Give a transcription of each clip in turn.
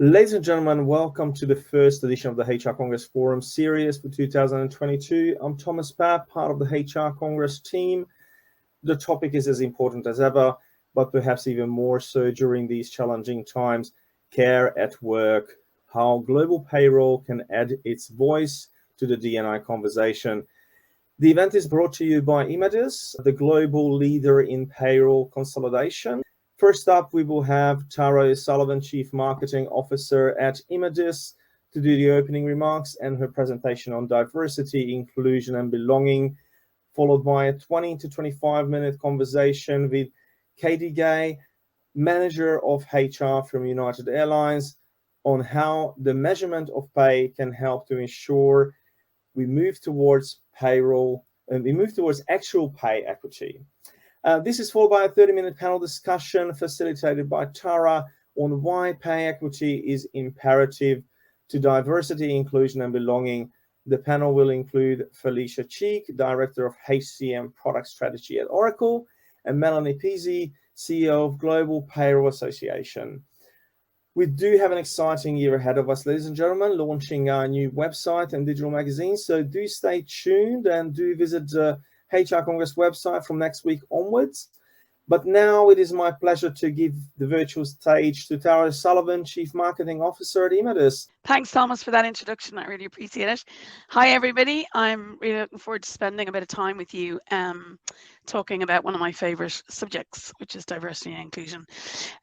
Ladies and gentlemen, welcome to the first edition of the HR Congress Forum series for 2022. I'm Thomas Papp, part of the HR Congress team. The topic is as important as ever, but perhaps even more so during these challenging times: care at work, how global payroll can add its voice to the D&I conversation. The event is brought to you by Immedis, the global leader in payroll consolidation. First up, we will have Tara O'Sullivan, Chief Marketing Officer at Immedis, to do the opening remarks and her presentation on diversity, inclusion, and belonging, followed by a 20 to 25-minute conversation with Katie Gay, Manager of HR from United Airlines, on how the measurement of pay can help to ensure we move towards payroll and we move towards actual pay equity. This is followed by a 30-minute panel discussion facilitated by Tara on why pay equity is imperative to diversity, inclusion, and belonging. The panel will include Felicia Cheek, Director of HCM Product Strategy at Oracle, and Melanie Pizzi, CEO of Global Payroll Association. We do have an exciting year ahead of us, ladies and gentlemen, launching our new website and digital magazine. So do stay tuned and do visit the HR Congress website from next week onwards. But now it is my pleasure to give the virtual stage to Tara Sullivan, Chief Marketing Officer at Immedis. Thanks, Thomas, for that introduction. I really appreciate it. Hi, everybody. I'm really looking forward to spending a bit of time with you talking about one of my favorite subjects, which is diversity and inclusion.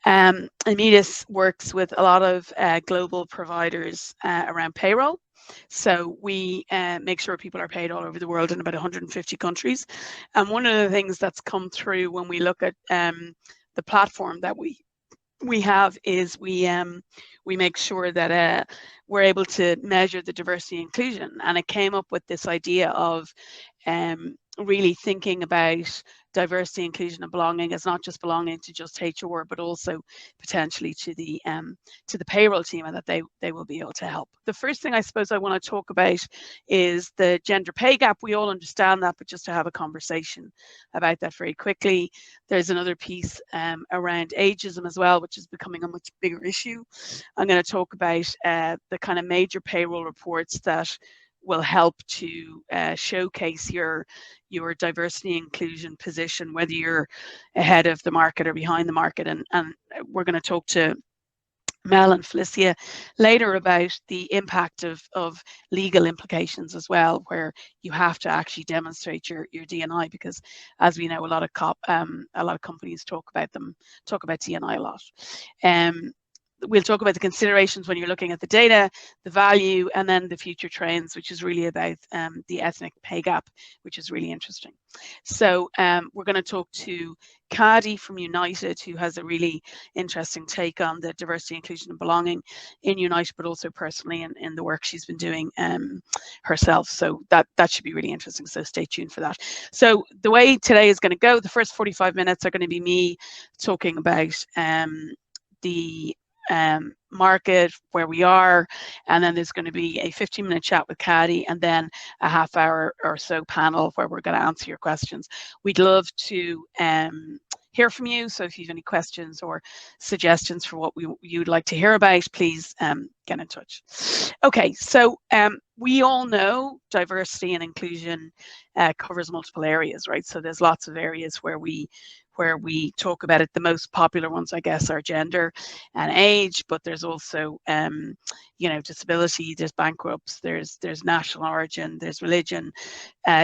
Immedis works with a lot of global providers around payroll. So we make sure people are paid all over the world in about 150 countries. And one of the things that's come through when we look at the platform that we have is we make sure that we're able to measure the diversity and inclusion. And it came up with this idea of really thinking about diversity, inclusion, and belonging as not just belonging to just HR, but also potentially to the payroll team, and that they will be able to help. The first thing I suppose I want to talk about is the gender pay gap. We all understand that, but just to have a conversation about that very quickly. There's another piece around ageism as well, which is becoming a much bigger issue. I'm going to talk about the kind of major payroll reports that will help to showcase your diversity inclusion position, whether you're ahead of the market or behind the market. And we're going to talk to Mel and Felicia later about the impact of legal implications as well, where you have to actually demonstrate your D&I, because as we know, a lot of companies talk about D&I a lot. We'll talk about the considerations when you're looking at the data, the value, and then the future trends, which is really about the ethnic pay gap, which is really interesting. So we're going to talk to Kadi from United, who has a really interesting take on the diversity, inclusion, and belonging in United, but also personally in the work she's been doing herself. So that should be really interesting. So stay tuned for that. So the way today is going to go, the first 45 minutes are going to be me talking about the market, where we are, and then there's going to be a 15-minute chat with Kadi, and then a half hour or so panel where we're going to answer your questions. We'd love to hear from you, so if you have any questions or suggestions for what you'd like to hear about, please get in touch. Okay, so we all know diversity and inclusion covers multiple areas, right? So there's lots of areas where we talk about it. The most popular ones, I guess, are gender and age, but there's also disability, there's bankrupts, there's national origin, there's religion,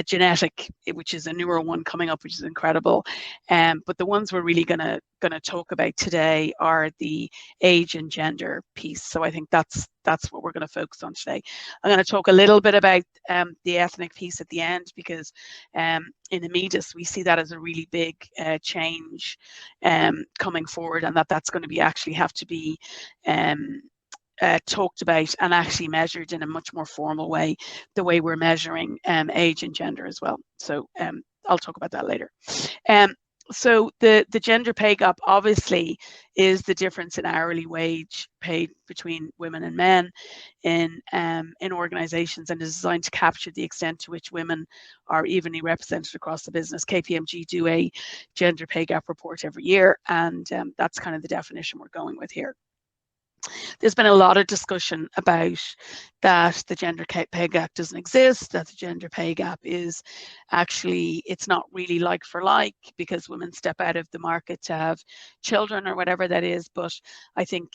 genetic, which is a newer one coming up, which is incredible. But the ones we're really gonna talk about today are the age and gender piece. So I think that's what we're going to focus on today. I'm going to talk a little bit about the ethnic piece at the end, because in Immedis we see that as a really big change coming forward, and that's going to be actually have to be talked about and actually measured in a much more formal way, the way we're measuring age and gender as well. So I'll talk about that later. So the gender pay gap obviously is the difference in hourly wage paid between women and men in organizations, and is designed to capture the extent to which women are evenly represented across the business. KPMG do a gender pay gap report every year, and that's kind of the definition we're going with here. There's been a lot of discussion about that the gender pay gap doesn't exist, that the gender pay gap is actually, it's not really like for like because women step out of the market to have children or whatever that is. But I think,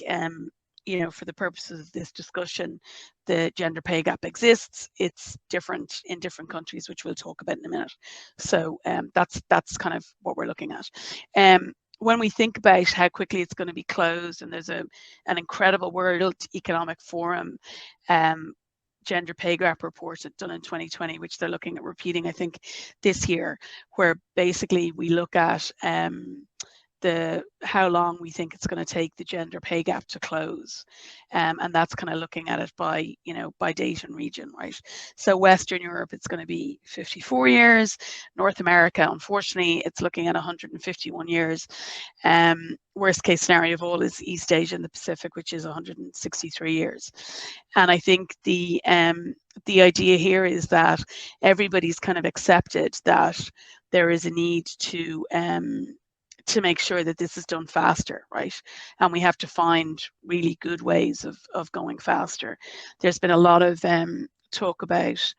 you know, for the purposes of this discussion, the gender pay gap exists. It's different in different countries, which we'll talk about in a minute. So that's kind of what we're looking at. When we think about how quickly it's going to be closed, and there's an incredible World Economic Forum gender pay gap report done in 2020, which they're looking at repeating, I think, this year, where basically we look at how long we think it's going to take the gender pay gap to close, and that's kind of looking at it by, you know, by date and region, right? So Western Europe, it's going to be 54 years. North America, unfortunately, it's looking at 151 years. Worst case scenario of all is East Asia and the Pacific, which is 163 years. And I think the idea here is that everybody's kind of accepted that there is a need to make sure that this is done faster, right? And we have to find really good ways of going faster. There's been a lot of talk about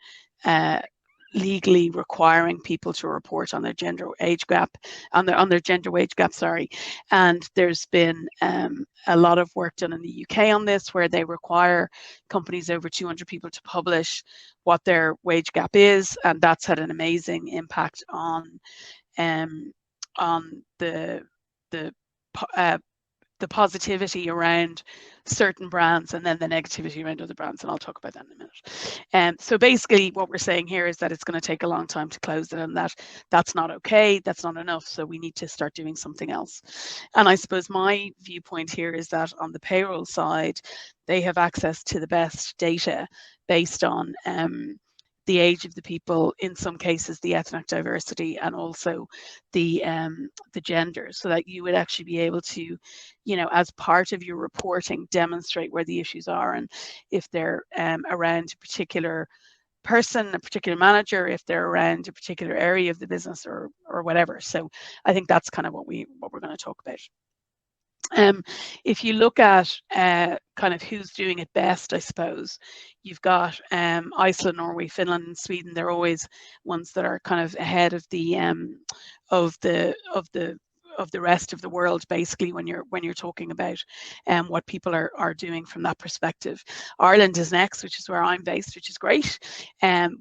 legally requiring people to report on their gender age gap, on their gender wage gap, sorry. And there's been a lot of work done in the UK on this, where they require companies over 200 people to publish what their wage gap is, and that's had an amazing impact on the positivity around certain brands, and then the negativity around other brands, and I'll talk about that in a minute. So basically what we're saying here is that it's going to take a long time to close it, and that's not okay, that's not enough, so we need to start doing something else. And I suppose my viewpoint here is that on the payroll side, they have access to the best data based on the age of the people, in some cases the ethnic diversity, and also the gender, so that you would actually be able to, you know, as part of your reporting, demonstrate where the issues are, and if they're around a particular person, a particular manager, if they're around a particular area of the business, or whatever. So I think that's kind of what we're going to talk about. If you look at kind of who's doing it best, I suppose you've got Iceland, Norway, Finland, and Sweden. They're always ones that are kind of ahead of the rest of the world, basically, when you're talking about what people are doing from that perspective. Ireland is next, which is where I'm based, which is great.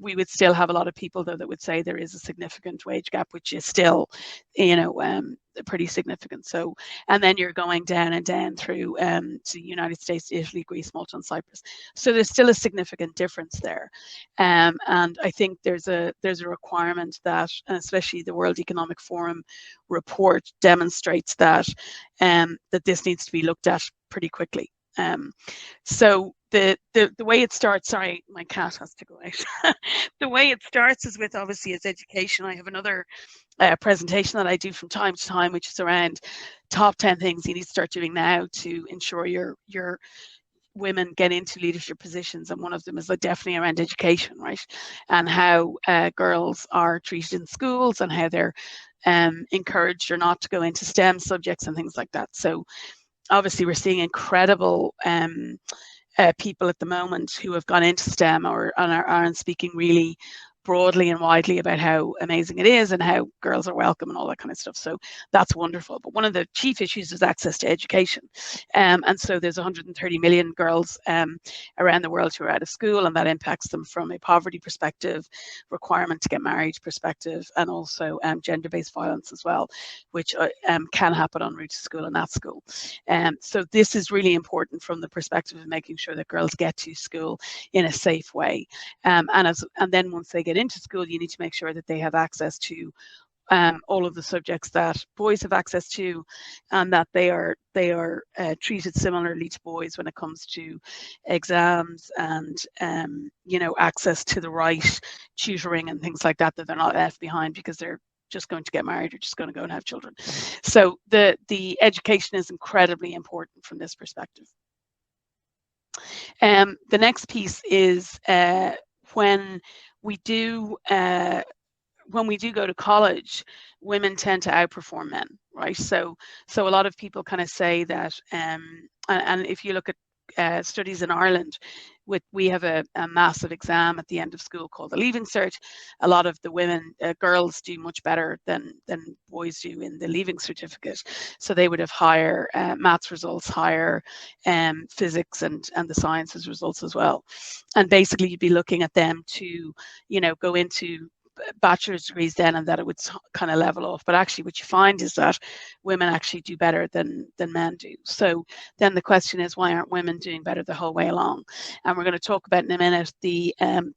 We would still have a lot of people, though, that would say there is a significant wage gap, which is still, you know, pretty significant. So, and then you're going down and down through to the United States, Italy, Greece, Malta, and Cyprus. So there's still a significant difference there. And I think there's a requirement that, and especially the World Economic Forum report demonstrates that that this needs to be looked at pretty quickly. So the way it starts, sorry, my cat has to go out. The way it starts is with, obviously, is education. I have another presentation that I do from time to time, which is around top 10 things you need to start doing now to ensure your women get into leadership positions, and one of them is definitely around education, right? And how girls are treated in schools, and how they're encouraged or not to go into STEM subjects and things like that. So obviously we're seeing incredible people at the moment who have gone into STEM or are speaking really broadly and widely about how amazing it is and how girls are welcome and all that kind of stuff. So that's wonderful. But one of the chief issues is access to education. And so there's 130 million girls around the world who are out of school, and that impacts them from a poverty perspective, requirement to get married perspective, and also gender-based violence as well, which can happen en route to school and at school. So this is really important from the perspective of making sure that girls get to school in a safe way. And then once they get into school, you need to make sure that they have access to all of the subjects that boys have access to, and that they are treated similarly to boys when it comes to exams and you know, access to the right tutoring and things like that, that they're not left behind because they're just going to get married or just going to go and have children. So the education is incredibly important from this perspective. The next piece is when we do go to college, women tend to outperform men, right? So a lot of people kind of say that and if you look at studies in Ireland, we have a massive exam at the end of school called the Leaving Cert. A lot of the women, girls, do much better than boys do in the Leaving Certificate. So they would have higher maths results, higher physics and the sciences results as well. And basically, you'd be looking at them to, go into bachelor's degrees then, and that it would kind of level off. But actually what you find is that women actually do better than men do. So then the question is, why aren't women doing better the whole way along? And we're going to talk about in a minute the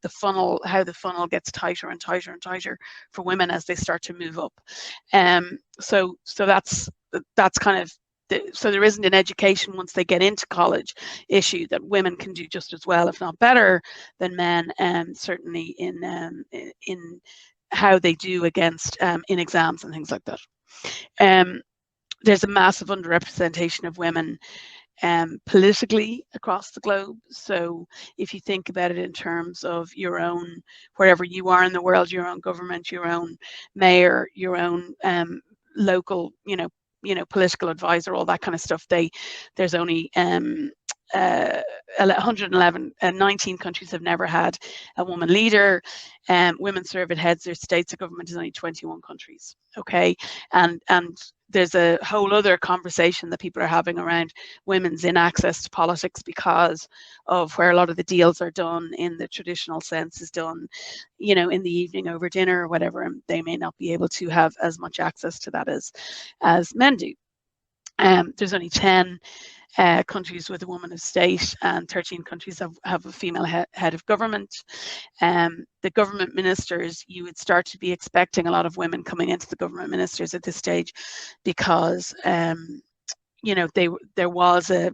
funnel, how the funnel gets tighter and tighter and tighter for women as they start to move up. So that's kind of so there isn't an education once they get into college issue that women can do just as well, if not better, than men, certainly in how they do against in exams and things like that. There's a massive underrepresentation of women politically across the globe. So if you think about it in terms of your own, wherever you are in the world, your own government, your own mayor, your own local, political advisor, all that kind of stuff, there's only 111, 19 countries have never had a woman leader. Women serve at heads of states of government is only 21 countries. Okay, and there's a whole other conversation that people are having around women's in access to politics because of where a lot of the deals are done in the traditional sense is done, in the evening over dinner or whatever, and they may not be able to have as much access to that as men do. There's only 10 countries with a woman of state, and 13 countries have a female head of government. The government ministers, you would start to be expecting a lot of women coming into the government ministers at this stage because there was a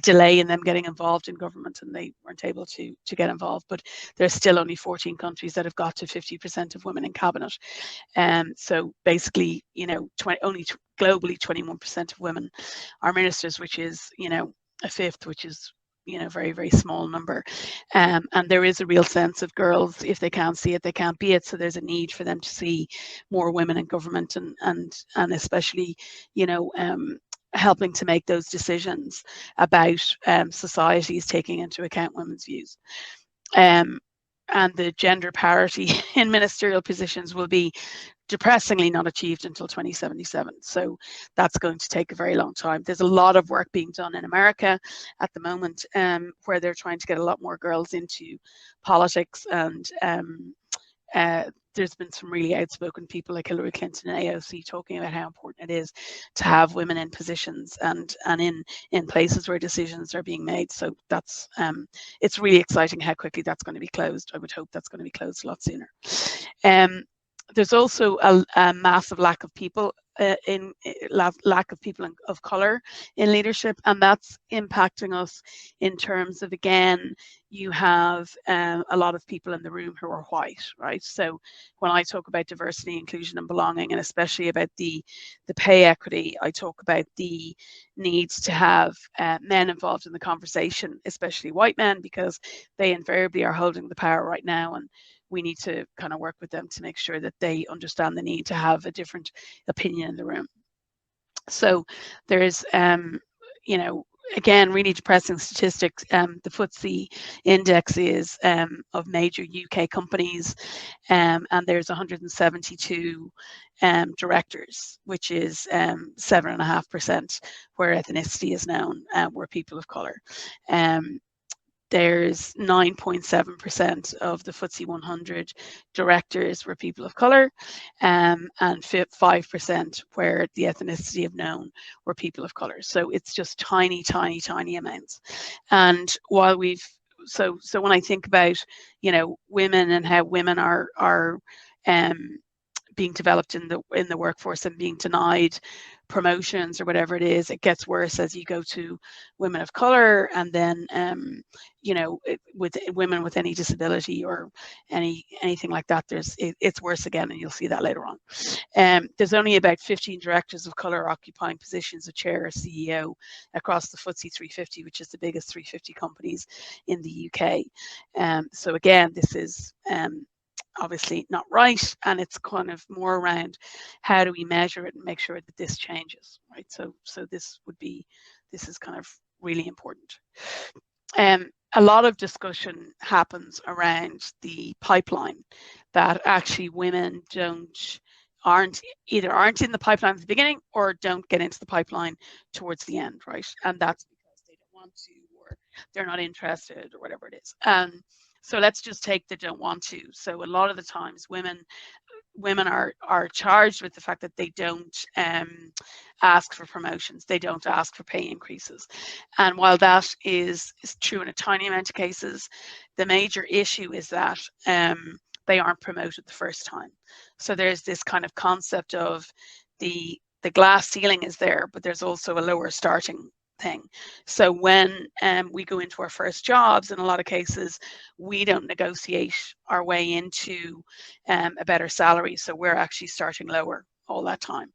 delay in them getting involved in government and they weren't able to get involved, but there's still only 14 countries that have got to 50% of women in cabinet. So basically, only globally 21% of women are ministers, which is, a fifth, which is, very, very small number. And there is a real sense of girls, if they can't see it, they can't be it. So there's a need for them to see more women in government and especially, helping to make those decisions about societies taking into account women's views. And the gender parity in ministerial positions will be depressingly not achieved until 2077. So that's going to take a very long time. There's a lot of work being done in America at the moment where they're trying to get a lot more girls into politics, and there's been some really outspoken people like Hillary Clinton and AOC talking about how important it is to have women in positions and in places where decisions are being made. So that's it's really exciting how quickly that's going to be closed. I would hope that's going to be closed a lot sooner. There's also a massive lack of people lack of people of color in leadership, and that's impacting us in terms of, again, you have a lot of people in the room who are white, right? So when I talk about diversity, inclusion and belonging, and especially about the pay equity, I talk about the needs to have men involved in the conversation, especially white men, because they invariably are holding the power right now, and we need to kind of work with them to make sure that they understand the need to have a different opinion in the room. So there's, again, really depressing statistics. The FTSE index is of major UK companies, and there's 172 directors, which is 7.5%, where ethnicity is known, where people of colour. There's 9.7% of the FTSE 100 directors were people of colour, and 5% where the ethnicity of known were people of colour. So it's just tiny, tiny, tiny amounts. And while so when I think about, women and how women are being developed in the workforce and being denied promotions or whatever it is, it gets worse as you go to women of color, and then with women with any disability or anything like that, it's worse again, and you'll see that later on. There's only about 15 directors of color occupying positions of chair or CEO across the FTSE 350, which is the biggest 350 companies in the UK. So again, this is obviously not right, and it's kind of more around how do we measure it and make sure that this changes, right? So this is kind of really important. A lot of discussion happens around the pipeline, that actually women aren't in the pipeline at the beginning or don't get into the pipeline towards the end, right? And that's because they don't want to, or they're not interested, or whatever it is. So let's just take the don't want to. So a lot of the times women are charged with the fact that they don't ask for promotions, they don't ask for pay increases. And while that is true in a tiny amount of cases, the major issue is that they aren't promoted the first time. So there's this kind of concept of the glass ceiling is there, but there's also a lower starting thing. So when we go into our first jobs, in a lot of cases, we don't negotiate our way into a better salary. So we're actually starting lower all that time.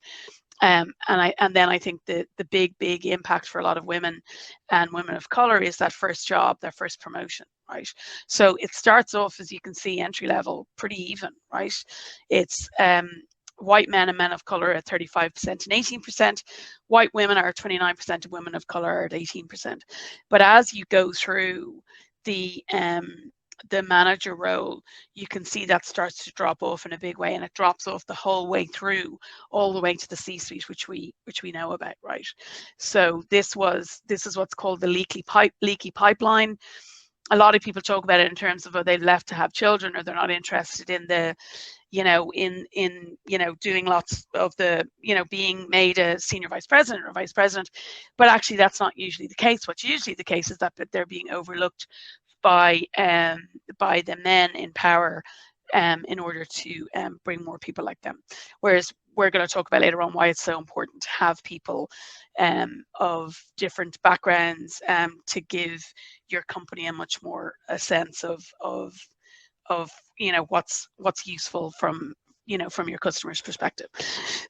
And then I think the big impact for a lot of women and women of color is that first job, their first promotion, right? So it starts off, as you can see, entry level, pretty even, right? It's white men and men of color at 35% and 18%. White women are 29%, of women of color are at 18%. But as you go through the manager role, you can see that starts to drop off in a big way, and it drops off the whole way through, all the way to the C-suite, which we know about, right? So this is what's called the leaky pipeline. A lot of people talk about it in terms of, oh, they've left to have children, or they're not interested in the doing lots of the, being made a senior vice president or vice president. But actually that's not usually the case. What's usually the case is that they're being overlooked by the men in power in order to bring more people like them. Whereas we're going to talk about later on why it's so important to have people of different backgrounds to give your company a much more a sense of what's useful from your customer's perspective.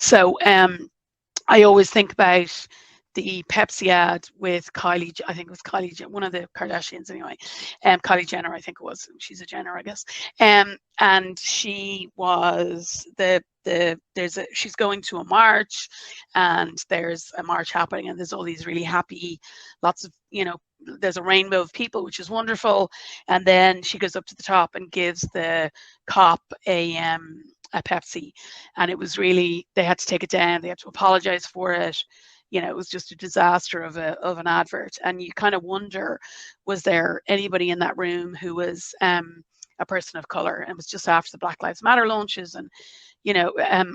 So I always think about the Pepsi ad with Kylie, I think it was Kylie, one of the Kardashians anyway, Kylie Jenner, I think it was. She's a Jenner, I guess. And she was she's going to a march, and there's a march happening, and there's all these really happy, lots of, there's a rainbow of people, which is wonderful. And then she goes up to the top and gives the cop a Pepsi, and it was really, they had to take it down, they had to apologize for it. It was just a disaster of an advert. And you kind of wonder, was there anybody in that room who was a person of color? And it was just after the Black Lives Matter launches and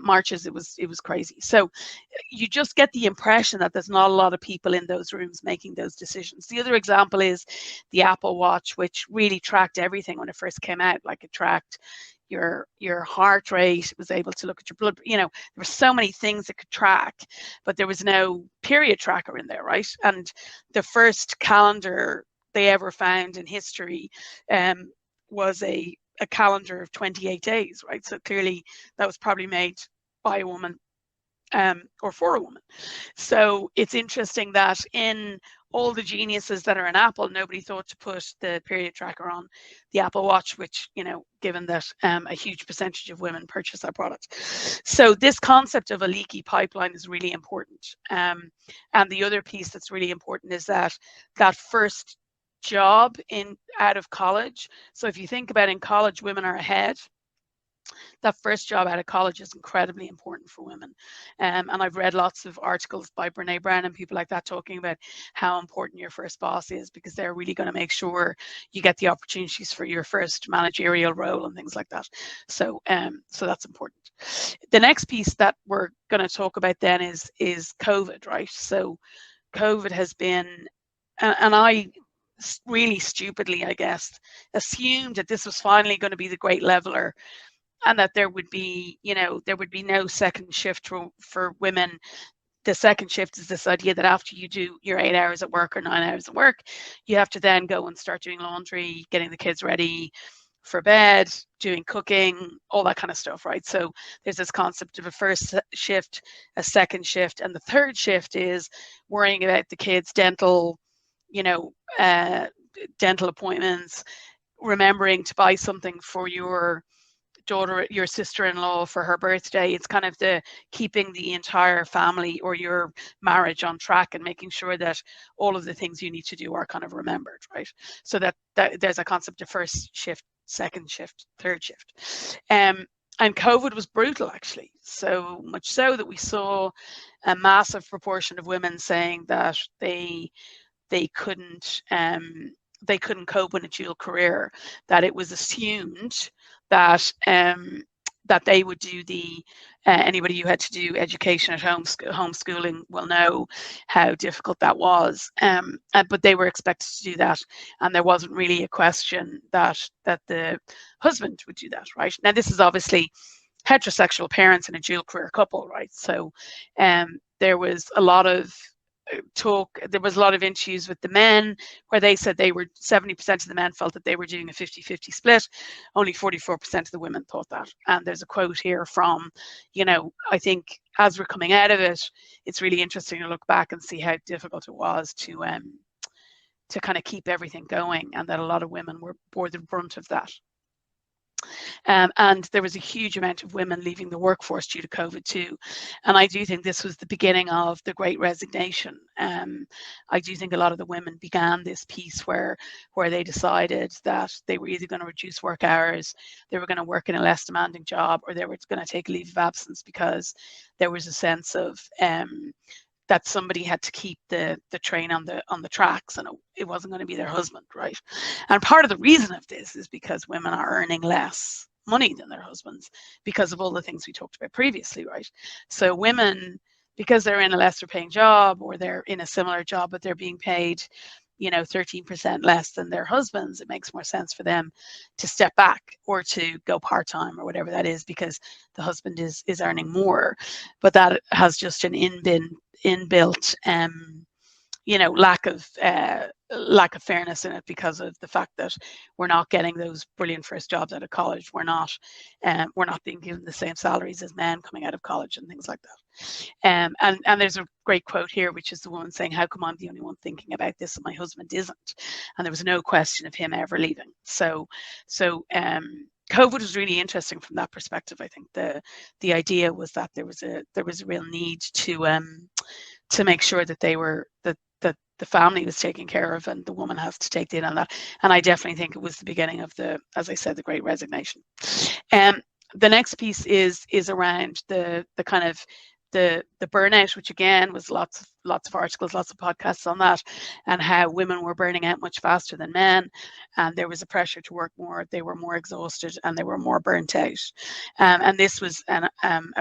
marches. It was crazy. So you just get the impression that there's not a lot of people in those rooms making those decisions. The other example is the Apple Watch, which really tracked everything when it first came out. Like, it tracked your heart rate, it was able to look at your blood, there were so many things it could track, but there was no period tracker in there, right? And the first calendar they ever found in history was a calendar of 28 days, right? So clearly that was probably made by a woman or for a woman. So it's interesting that in all the geniuses that are in Apple, nobody thought to put the period tracker on the Apple Watch, which, given that a huge percentage of women purchase that product. So this concept of a leaky pipeline is really important. And the other piece that's really important is that first job out of college. So if you think about in college, women are ahead. That first job out of college is incredibly important for women. And I've read lots of articles by Brene Brown and people like that talking about how important your first boss is, because they're really going to make sure you get the opportunities for your first managerial role and things like that. So that's important. The next piece that we're going to talk about then is COVID, right? So COVID has been, and I really stupidly, I guess, assumed that this was finally going to be the great leveler, and that there would be no second shift for women. The second shift is this idea that after you do your 8 hours at work or 9 hours at work, you have to then go and start doing laundry, getting the kids ready for bed, doing cooking, all that kind of stuff, right? So there's this concept of a first shift, a second shift, and the third shift is worrying about the kids' dental appointments, remembering to buy something for your daughter, your sister-in-law for her birthday. It's kind of the keeping the entire family or your marriage on track and making sure that all of the things you need to do are kind of remembered, right? So that there's a concept of first shift, second shift, third shift. And COVID was brutal, actually. So much so that we saw a massive proportion of women saying that they couldn't cope in a dual career, that it was assumed that that they would do anybody who had to do education at home, homeschooling will know how difficult that was. But they were expected to do that, and there wasn't really a question that the husband would do that, right? Now, this is obviously heterosexual parents in a dual career couple, right? So there was a lot of there was a lot of issues with the men where they said 70% of the men felt that they were doing a 50-50 split. Only 44% of the women thought that. And there's a quote here from, I think as we're coming out of it, it's really interesting to look back and see how difficult it was to kind of keep everything going, and that a lot of women bore the brunt of that. And there was a huge amount of women leaving the workforce due to COVID too. And I do think this was the beginning of the Great Resignation. I do think a lot of the women began this piece where they decided that they were either going to reduce work hours, they were going to work in a less demanding job, or they were going to take a leave of absence because there was a sense of that somebody had to keep the train on the tracks, and it wasn't going to be their husband, right? And part of the reason of this is because women are earning less money than their husbands because of all the things we talked about previously, right? So women, because they're in a lesser paying job, or they're in a similar job but they're being paid 13% less than their husbands, it makes more sense for them to step back or to go part-time or whatever that is, because the husband is earning more. But that has just an inbuilt lack of fairness in it, because of the fact that we're not getting those brilliant first jobs out of college. We're not being given the same salaries as men coming out of college and things like that. And there's a great quote here, which is the woman saying, "How come I'm the only one thinking about this and my husband isn't?" And there was no question of him ever leaving. So COVID was really interesting from that perspective. I think the idea was that there was a real need to make sure that that the family was taken care of, and the woman has to take the in on that. And I definitely think it was the beginning of as I said, the Great Resignation. The next piece is around the kind of the burnout, which again was lots of articles, lots of podcasts on that, and how women were burning out much faster than men, and there was a pressure to work more. They were more exhausted and they were more burnt out. And this was a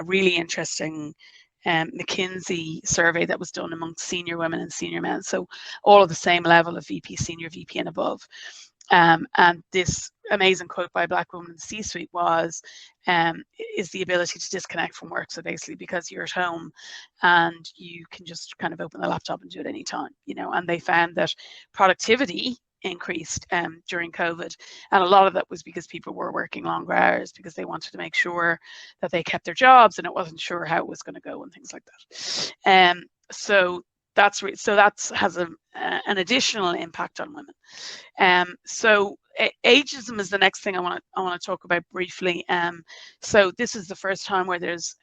really interesting McKinsey survey that was done amongst senior women and senior men, so all of the same level of VP, senior VP and above. And this amazing quote by a Black woman in the C-suite was, is the ability to disconnect from work. So basically, because you're at home and you can just kind of open the laptop and do it anytime, and they found that productivity increased during COVID, and a lot of that was because people were working longer hours because they wanted to make sure that they kept their jobs, and it wasn't sure how it was going to go and things like that. So that has an additional impact on women. So ageism is the next thing I want to talk about briefly. So this is the first time where there's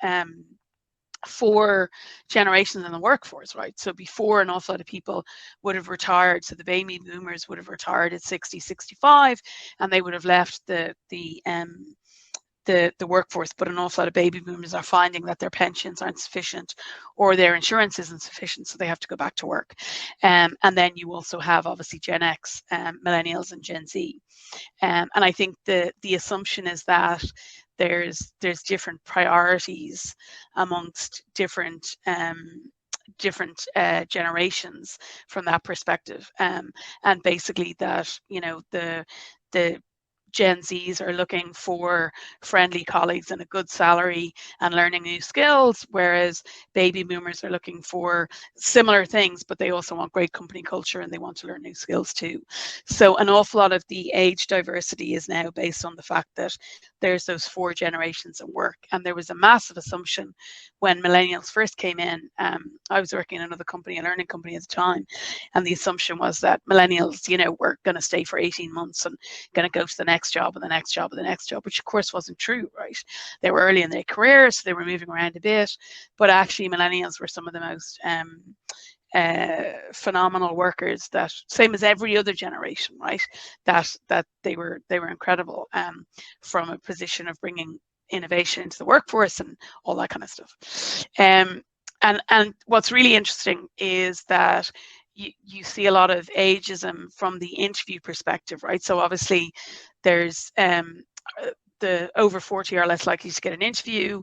4 generations in the workforce, right? So before, an awful lot of people would have retired. So the baby boomers would have retired at 60, 65, and they would have left the workforce. But an awful lot of baby boomers are finding that their pensions aren't sufficient or their insurance isn't sufficient, so they have to go back to work. And then you also have obviously Gen X, millennials and Gen Z. And I think the assumption is that there's different priorities amongst different generations from that perspective, and basically that the Gen Zs are looking for friendly colleagues and a good salary and learning new skills, whereas baby boomers are looking for similar things, but they also want great company culture and they want to learn new skills too. So an awful lot of the age diversity is now based on the fact that there's those 4 generations at work. And there was a massive assumption when millennials first came in. I was working in another company, a learning company at the time, and the assumption was that millennials, were going to stay for 18 months and going to go to the next next job and the next job and the next job, which of course wasn't true, right? They were early in their career, so they were moving around a bit, but actually millennials were some of the most phenomenal workers, that same as every other generation, right? That they were incredible from a position of bringing innovation into the workforce and all that kind of stuff. And what's really interesting is that you see a lot of ageism from the interview perspective, right? So obviously there's the over 40 are less likely to get an interview.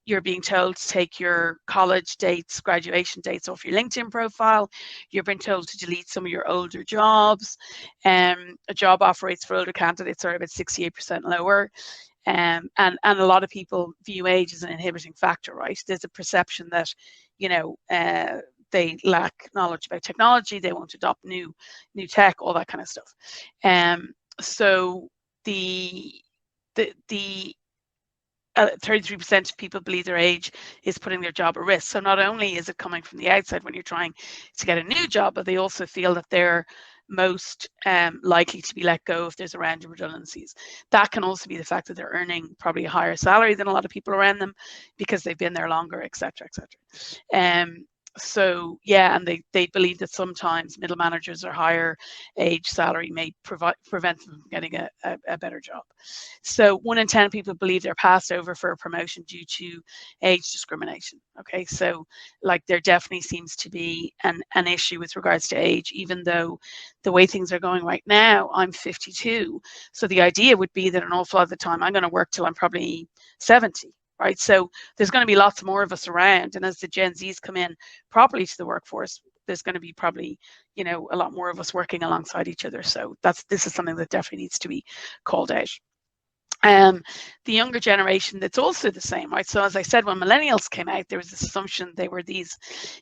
You're being told to take your college dates, graduation dates off your LinkedIn profile. You've been told to delete some of your older jobs. A job offer rates for older candidates are about 68% lower. And a lot of people view age as an inhibiting factor, right? There's a perception that, they lack knowledge about technology, they won't adopt new tech, all that kind of stuff. So the 33% of people believe their age is putting their job at risk. So not only is it coming from the outside when you're trying to get a new job, but they also feel that they're most likely to be let go if there's a round of redundancies. That can also be the fact that they're earning probably a higher salary than a lot of people around them because they've been there longer, etc., etc. So yeah, and they believe that sometimes middle managers or higher age salary may prevent them from getting a better job. So 1 in 10 people believe they're passed over for a promotion due to age discrimination. Okay, so like there definitely seems to be an issue with regards to age, even though the way things are going right now, I'm 52. So the idea would be that an awful lot of the time I'm going to work till I'm probably 70. Right, so there's going to be lots more of us around, and as the Gen Zs come in properly to the workforce, there's going to be probably, a lot more of us working alongside each other. So this is something that definitely needs to be called out. The younger generation, that's also the same, right? So as I said, when millennials came out, there was this assumption they were these,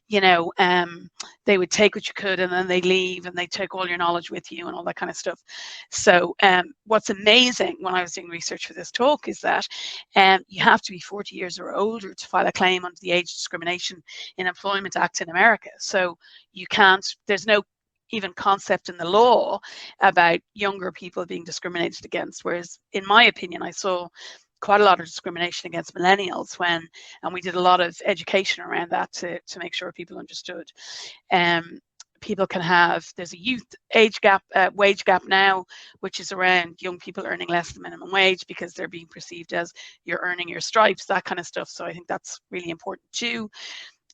they would take what you could and then they leave and they take all your knowledge with you and all that kind of stuff. So what's amazing when I was doing research for this talk is that you have to be 40 years or older to file a claim under the Age Discrimination in Employment Act in America. So you can't, there's no even concept in the law about younger people being discriminated against, whereas in my opinion I saw quite a lot of discrimination against millennials and we did a lot of education around that to make sure people understood. People can have, there's a youth age gap, wage gap now, which is around young people earning less than minimum wage because they're being perceived as you're earning your stripes, that kind of stuff. So I think that's really important too.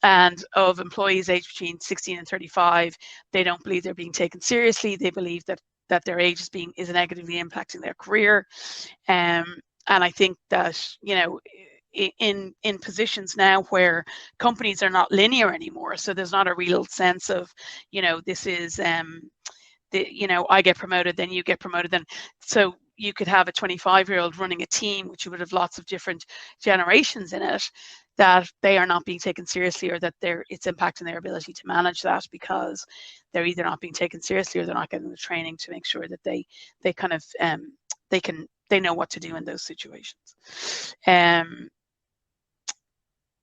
And of employees aged between 16 and 35, they don't believe they're being taken seriously. They believe that their age is negatively impacting their career. And I think that, in positions now where companies are not linear anymore, so there's not a real sense of, this is, I get promoted, then you get promoted, then so you could have a 25-year-old running a team, which would have lots of different generations in it, that they are not being taken seriously, or that it's impacting their ability to manage that because they're either not being taken seriously or they're not getting the training to make sure that they kind of they know what to do in those situations.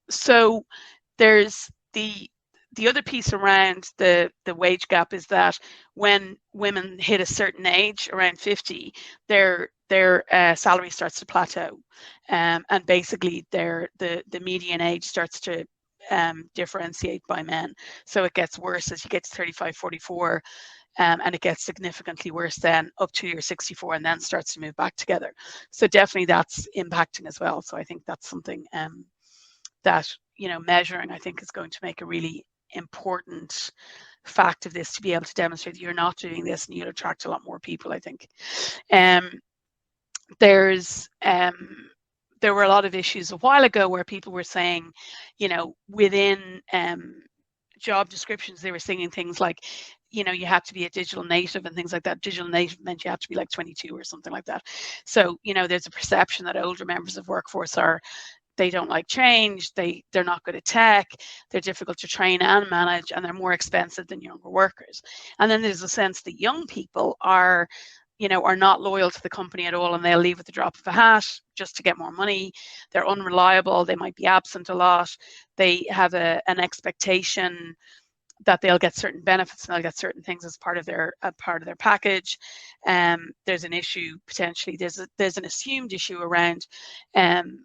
So there's the other piece around the wage gap is that when women hit a certain age, around 50, their salary starts to plateau, and basically the median age starts to differentiate by men. So it gets worse as you get to 35, 44, and it gets significantly worse then up to your 64, and then starts to move back together. So definitely that's impacting as well. So I think that's something that measuring, I think, is going to make a really important fact of this, to be able to demonstrate that you're not doing this and you'll attract a lot more people, I think. There were a lot of issues a while ago where people were saying, within job descriptions, they were saying things like, you have to be a digital native and things like that. Digital native meant you have to be like 22 or something like that. So, there's a perception that older members of workforce they don't like change, they're not good at tech, they're difficult to train and manage, and they're more expensive than younger workers. And then there's a sense that young people are not loyal to the company at all, and they'll leave at the drop of a hat just to get more money. They're unreliable, they might be absent a lot, they have an expectation that they'll get certain benefits and they'll get certain things as part of their package. There's an issue potentially. There's an assumed issue around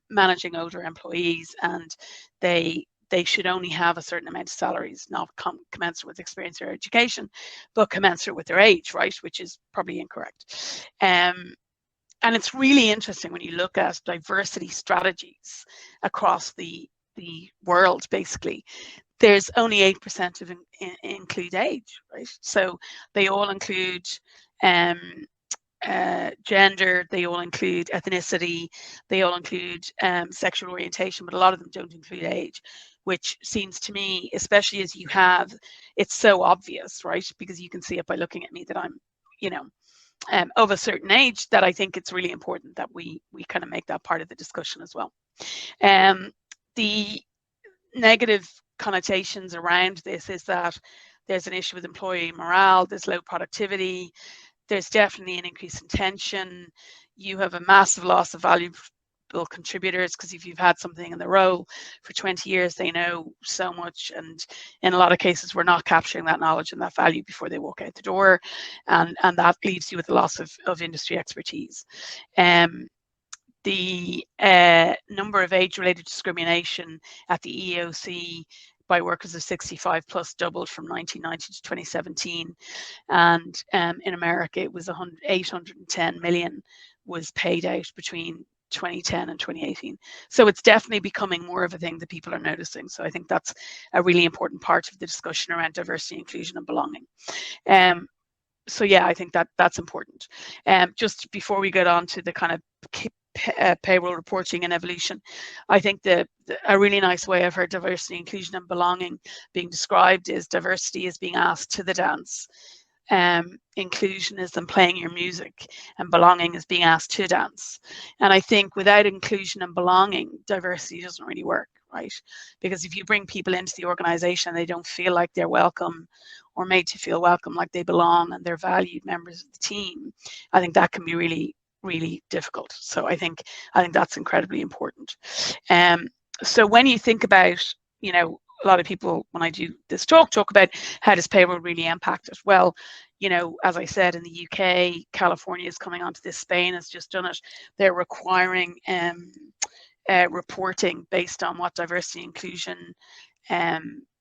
managing older employees, and they should only have a certain amount of salaries, not commensurate with experience or education, but commensurate with their age, right? Which is probably incorrect. And it's really interesting when you look at diversity strategies across the world. Basically, there's only 8% of include age, right? So they all include gender, they all include ethnicity, they all include sexual orientation, but a lot of them don't include age, which seems to me, especially as you have, it's so obvious, right? Because you can see it by looking at me that I'm, of a certain age, that I think it's really important that we kind of make that part of the discussion as well. The negative connotations around this is that there's an issue with employee morale, there's low productivity, there's definitely an increase in tension, you have a massive loss of valuable contributors, because if you've had something in the role for 20 years, they know so much, and in a lot of cases we're not capturing that knowledge and that value before they walk out the door, and that leaves you with a loss of industry expertise. The number of age-related discrimination at the EEOC by workers of 65 plus doubled from 1990 to 2017, and in America it was 810 million was paid out between 2010 and 2018. So it's definitely becoming more of a thing that people are noticing. So I think that's a really important part of the discussion around diversity, inclusion, and belonging. So yeah, I think that's important. Just before we get on to the kind of payroll reporting and evolution, I think a really nice way I've heard diversity, inclusion, and belonging being described is diversity is being asked to the dance, inclusion is them playing your music, and belonging is being asked to dance. And I think without inclusion and belonging, diversity doesn't really work, right? Because if you bring people into the organization and they don't feel like they're welcome or made to feel welcome, like they belong and they're valued members of the team, I think that can be really, really difficult. So I think that's incredibly important. So when you think about, a lot of people, when I do this talk about how does payroll really impact it? Well, as I said, in the UK, California is coming onto this, Spain has just done it. They're requiring reporting based on what diversity inclusion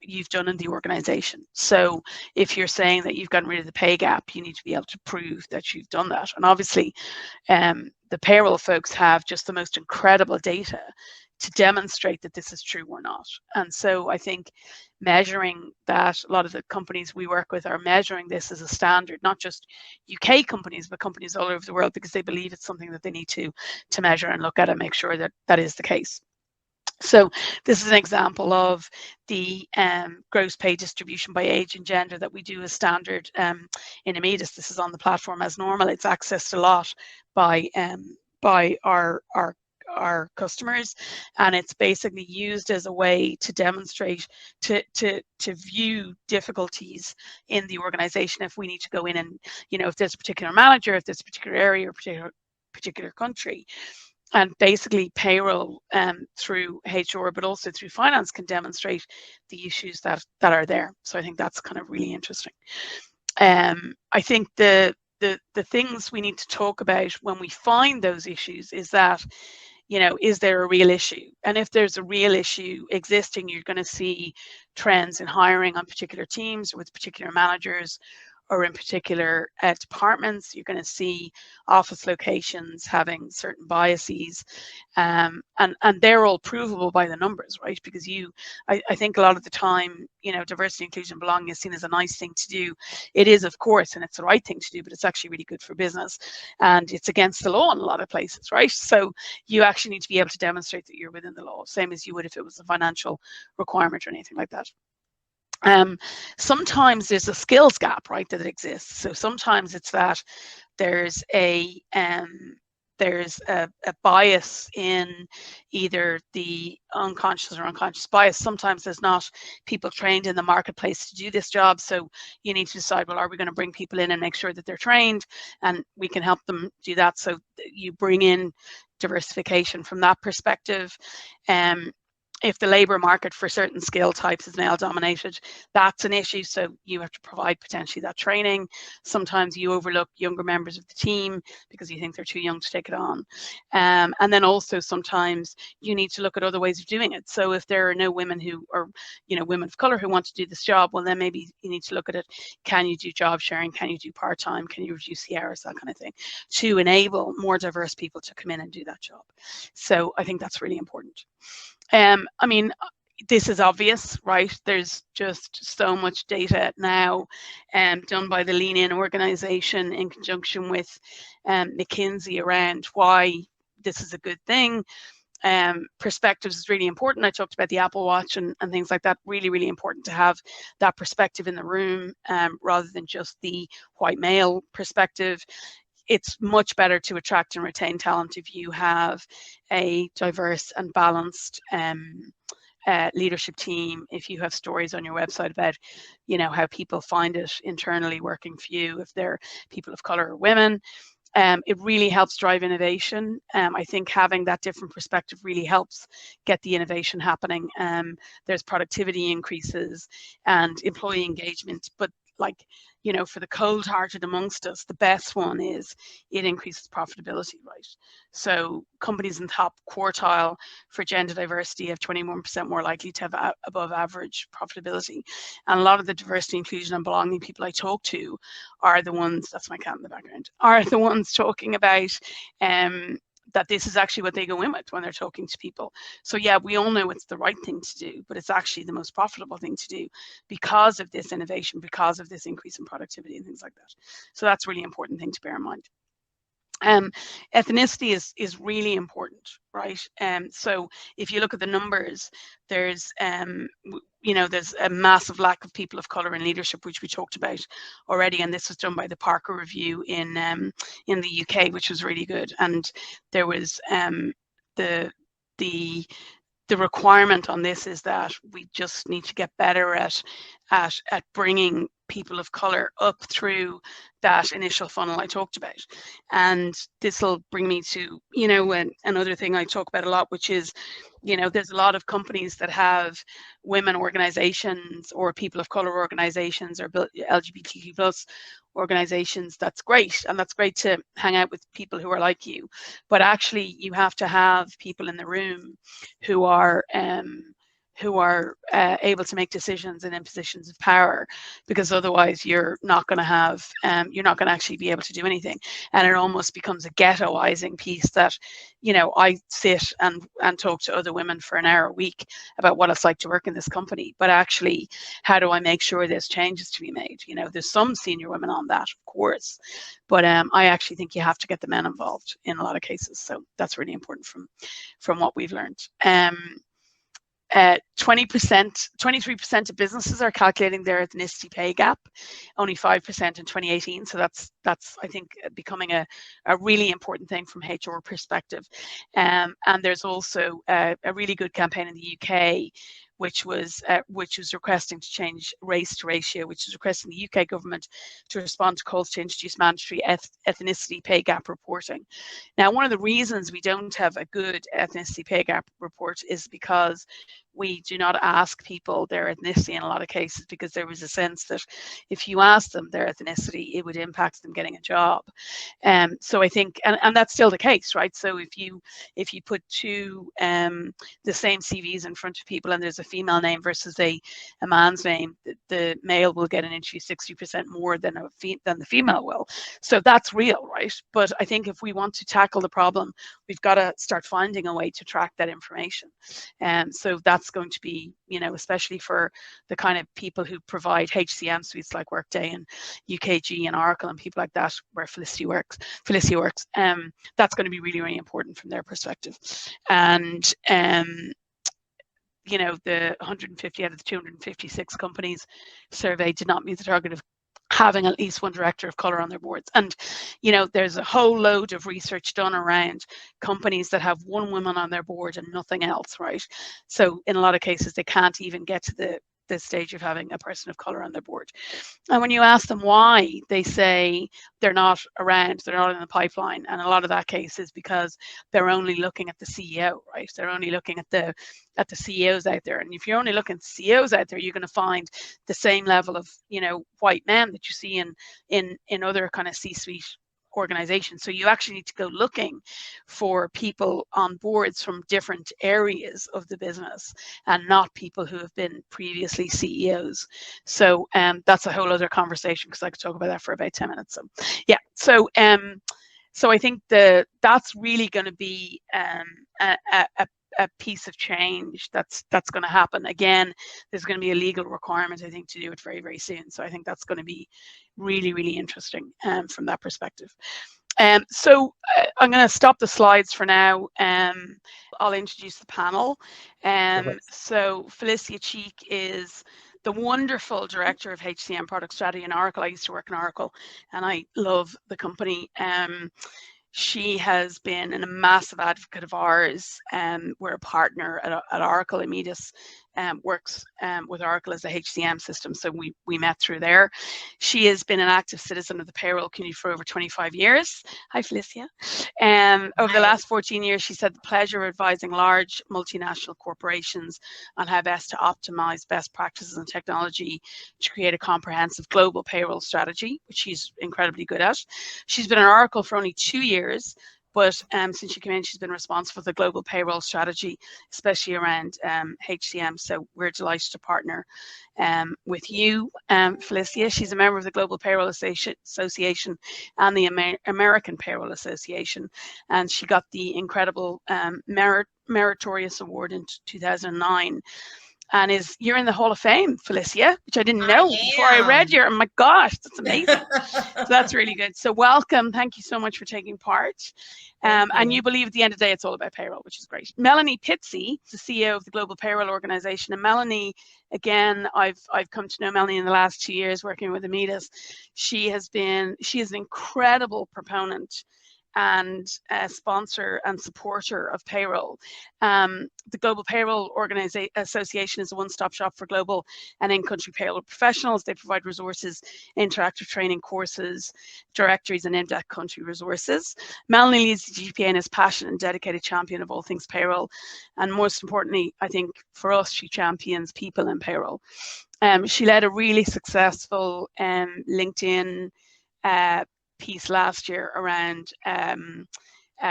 you've done in the organization. So if you're saying that you've gotten rid of the pay gap, you need to be able to prove that you've done that. And obviously, the payroll folks have just the most incredible data to demonstrate that this is true or not. And so I think measuring that, a lot of the companies we work with are measuring this as a standard, not just UK companies, but companies all over the world, because they believe it's something that they need to measure and look at and make sure that that is the case. So this is an example of the gross pay distribution by age and gender that we do as standard in Immedis. This is on the platform as normal. It's accessed a lot by our customers, and it's basically used as a way to demonstrate, to view difficulties in the organization if we need to go in and, if there's a particular manager, if there's a particular area or particular country. And basically payroll through HR, but also through finance, can demonstrate the issues that are there. So I think that's kind of really interesting. I think the things we need to talk about when we find those issues is that, is there a real issue? And if there's a real issue existing, you're going to see trends in hiring on particular teams or with particular managers, or in particular departments. You're going to see office locations having certain biases, and they're all provable by the numbers, right? Because I think a lot of the time, diversity, inclusion, belonging is seen as a nice thing to do. It is, of course, and it's the right thing to do, but it's actually really good for business, and it's against the law in a lot of places, right? So you actually need to be able to demonstrate that you're within the law, same as you would if it was a financial requirement or anything like that. Sometimes there's a skills gap, right, that exists. So sometimes it's that there's a bias in either the unconscious or unconscious bias. Sometimes there's not people trained in the marketplace to do this job. So you need to decide, well, are we going to bring people in and make sure that they're trained, and we can help them do that. So you bring in diversification from that perspective. if the labor market for certain skill types is male dominated, that's an issue. So you have to provide potentially that training. Sometimes you overlook younger members of the team because you think they're too young to take it on. And then also sometimes you need to look at other ways of doing it. So if there are no women who are, women of color who want to do this job, well, then maybe you need to look at it. Can you do job sharing? Can you do part-time? Can you reduce the hours? That kind of thing, to enable more diverse people to come in and do that job. So I think that's really important. I mean, this is obvious, right? There's just so much data now done by the Lean In organization in conjunction with McKinsey around why this is a good thing. Perspectives is really important. I talked about the Apple Watch and things like that. Really, really important to have that perspective in the room rather than just the white male perspective. It's much better to attract and retain talent if you have a diverse and balanced leadership team, if you have stories on your website about, how people find it internally working for you, if they're people of color or women. It really helps drive innovation. I think having that different perspective really helps get the innovation happening. There's productivity increases and employee engagement, but for the cold-hearted amongst us, the best one is it increases profitability, right? So companies in top quartile for gender diversity have 21% more likely to have above average profitability. And a lot of the diversity, inclusion and belonging people I talk to are the ones, that's my cat in the background, are the ones talking about that this is actually what they go in with when they're talking to people. So yeah, we all know it's the right thing to do, but it's actually the most profitable thing to do because of this innovation, because of this increase in productivity and things like that. So that's a really important thing to bear in mind. Ethnicity is really important, right? So if you look at the numbers, there's there's a massive lack of people of color in leadership, which we talked about already, and this was done by the Parker Review in the UK, which was really good. And there was the requirement on this is that we just need to get better at bringing people of color up through that initial funnel I talked about. And this will bring me to, another thing I talk about a lot, which is, there's a lot of companies that have women organizations or people of color organizations or LGBTQ plus organizations. That's great. And that's great to hang out with people who are like you. But actually, you have to have people in the room who are able to make decisions and in positions of power, because otherwise you're not going to actually be able to do anything. And it almost becomes a ghettoizing piece that, I sit and talk to other women for an hour a week about what it's like to work in this company. But actually, how do I make sure there's changes to be made? There's some senior women on that, of course, but I actually think you have to get the men involved in a lot of cases. So that's really important from what we've learned. 23% of businesses are calculating their ethnicity pay gap, only 5% in 2018. So that's I think becoming a really important thing from HR perspective. And there's also a really good campaign in the UK, which was requesting to change race to ratio, which is requesting the UK government to respond to calls to introduce mandatory ethnicity pay gap reporting. Now, one of the reasons we don't have a good ethnicity pay gap report is because we do not ask people their ethnicity in a lot of cases, because there was a sense that if you asked them their ethnicity, it would impact them getting a job. So I think, and that's still the case, right? So if you put two the same CVs in front of people and there's a female name versus a man's name, the male will get an interview 60% more than the female will. So that's real, right? But I think if we want to tackle the problem, we've got to start finding a way to track that information. So that's going to be, especially for the kind of people who provide HCM suites like Workday and UKG and Oracle and people like that, where Felicity works. That's going to be really, really important from their perspective. And the 150 out of the 256 companies surveyed did not meet the target of having at least one director of color on their boards. And there's a whole load of research done around companies that have one woman on their board and nothing else, right? So in a lot of cases they can't even get to the stage of having a person of color on their board. And when you ask them why, they say they're not around, they're not in the pipeline. And a lot of that case is because they're only looking at the CEO, right? They're only looking at the CEOs out there. And if you're only looking at CEOs out there, you're going to find the same level of, white men that you see in other kind of C-suite organizations. So you actually need to go looking for people on boards from different areas of the business and not people who have been previously CEOs. So that's a whole other conversation, because I could talk about that for about 10 minutes. So yeah, so I think that's really going to be a piece of change that's going to happen. Again, there's going to be a legal requirement, I think, to do it very, very soon. So I think that's going to be really, really interesting from that perspective. So I'm going to stop the slides for now. I'll introduce the panel. So Felicia Cheek is the wonderful director of HCM product strategy in Oracle. I used to work in Oracle and I love the company. She has been a massive advocate of ours. We're a partner at Oracle. Immedis works with Oracle as a HCM system, so we met through there. She has been an active citizen of the payroll community for over 25 years. Hi, Felicia. Over the last 14 years, she's had the pleasure of advising large multinational corporations on how best to optimize best practices and technology to create a comprehensive global payroll strategy, which she's incredibly good at. She's been at Oracle for only 2 years, but since she came in, she's been responsible for the global payroll strategy, especially around HCM. So we're delighted to partner with you, Felicia. She's a member of the Global Payroll Association and the American Payroll Association, and she got the incredible Meritorious Award in 2009. And you're in the Hall of Fame, Felicia, which I didn't know before I read your. Oh my gosh, that's amazing. So that's really good. So welcome. Thank you so much for taking part. And you believe at the end of the day, it's all about payroll, which is great. Melanie Pitsey, the CEO of the Global Payroll Organization. And Melanie, again, I've come to know Melanie in the last 2 years working with Immedis. She is an incredible proponent and sponsor and supporter of payroll. The Global Payroll Association is a one-stop shop for global and in-country payroll professionals. They provide resources, interactive training courses, directories, and in-depth country resources. Melanie leads the GPA and is passionate and dedicated champion of all things payroll. And most importantly, I think for us, she champions people in payroll. She led a really successful LinkedIn piece last year around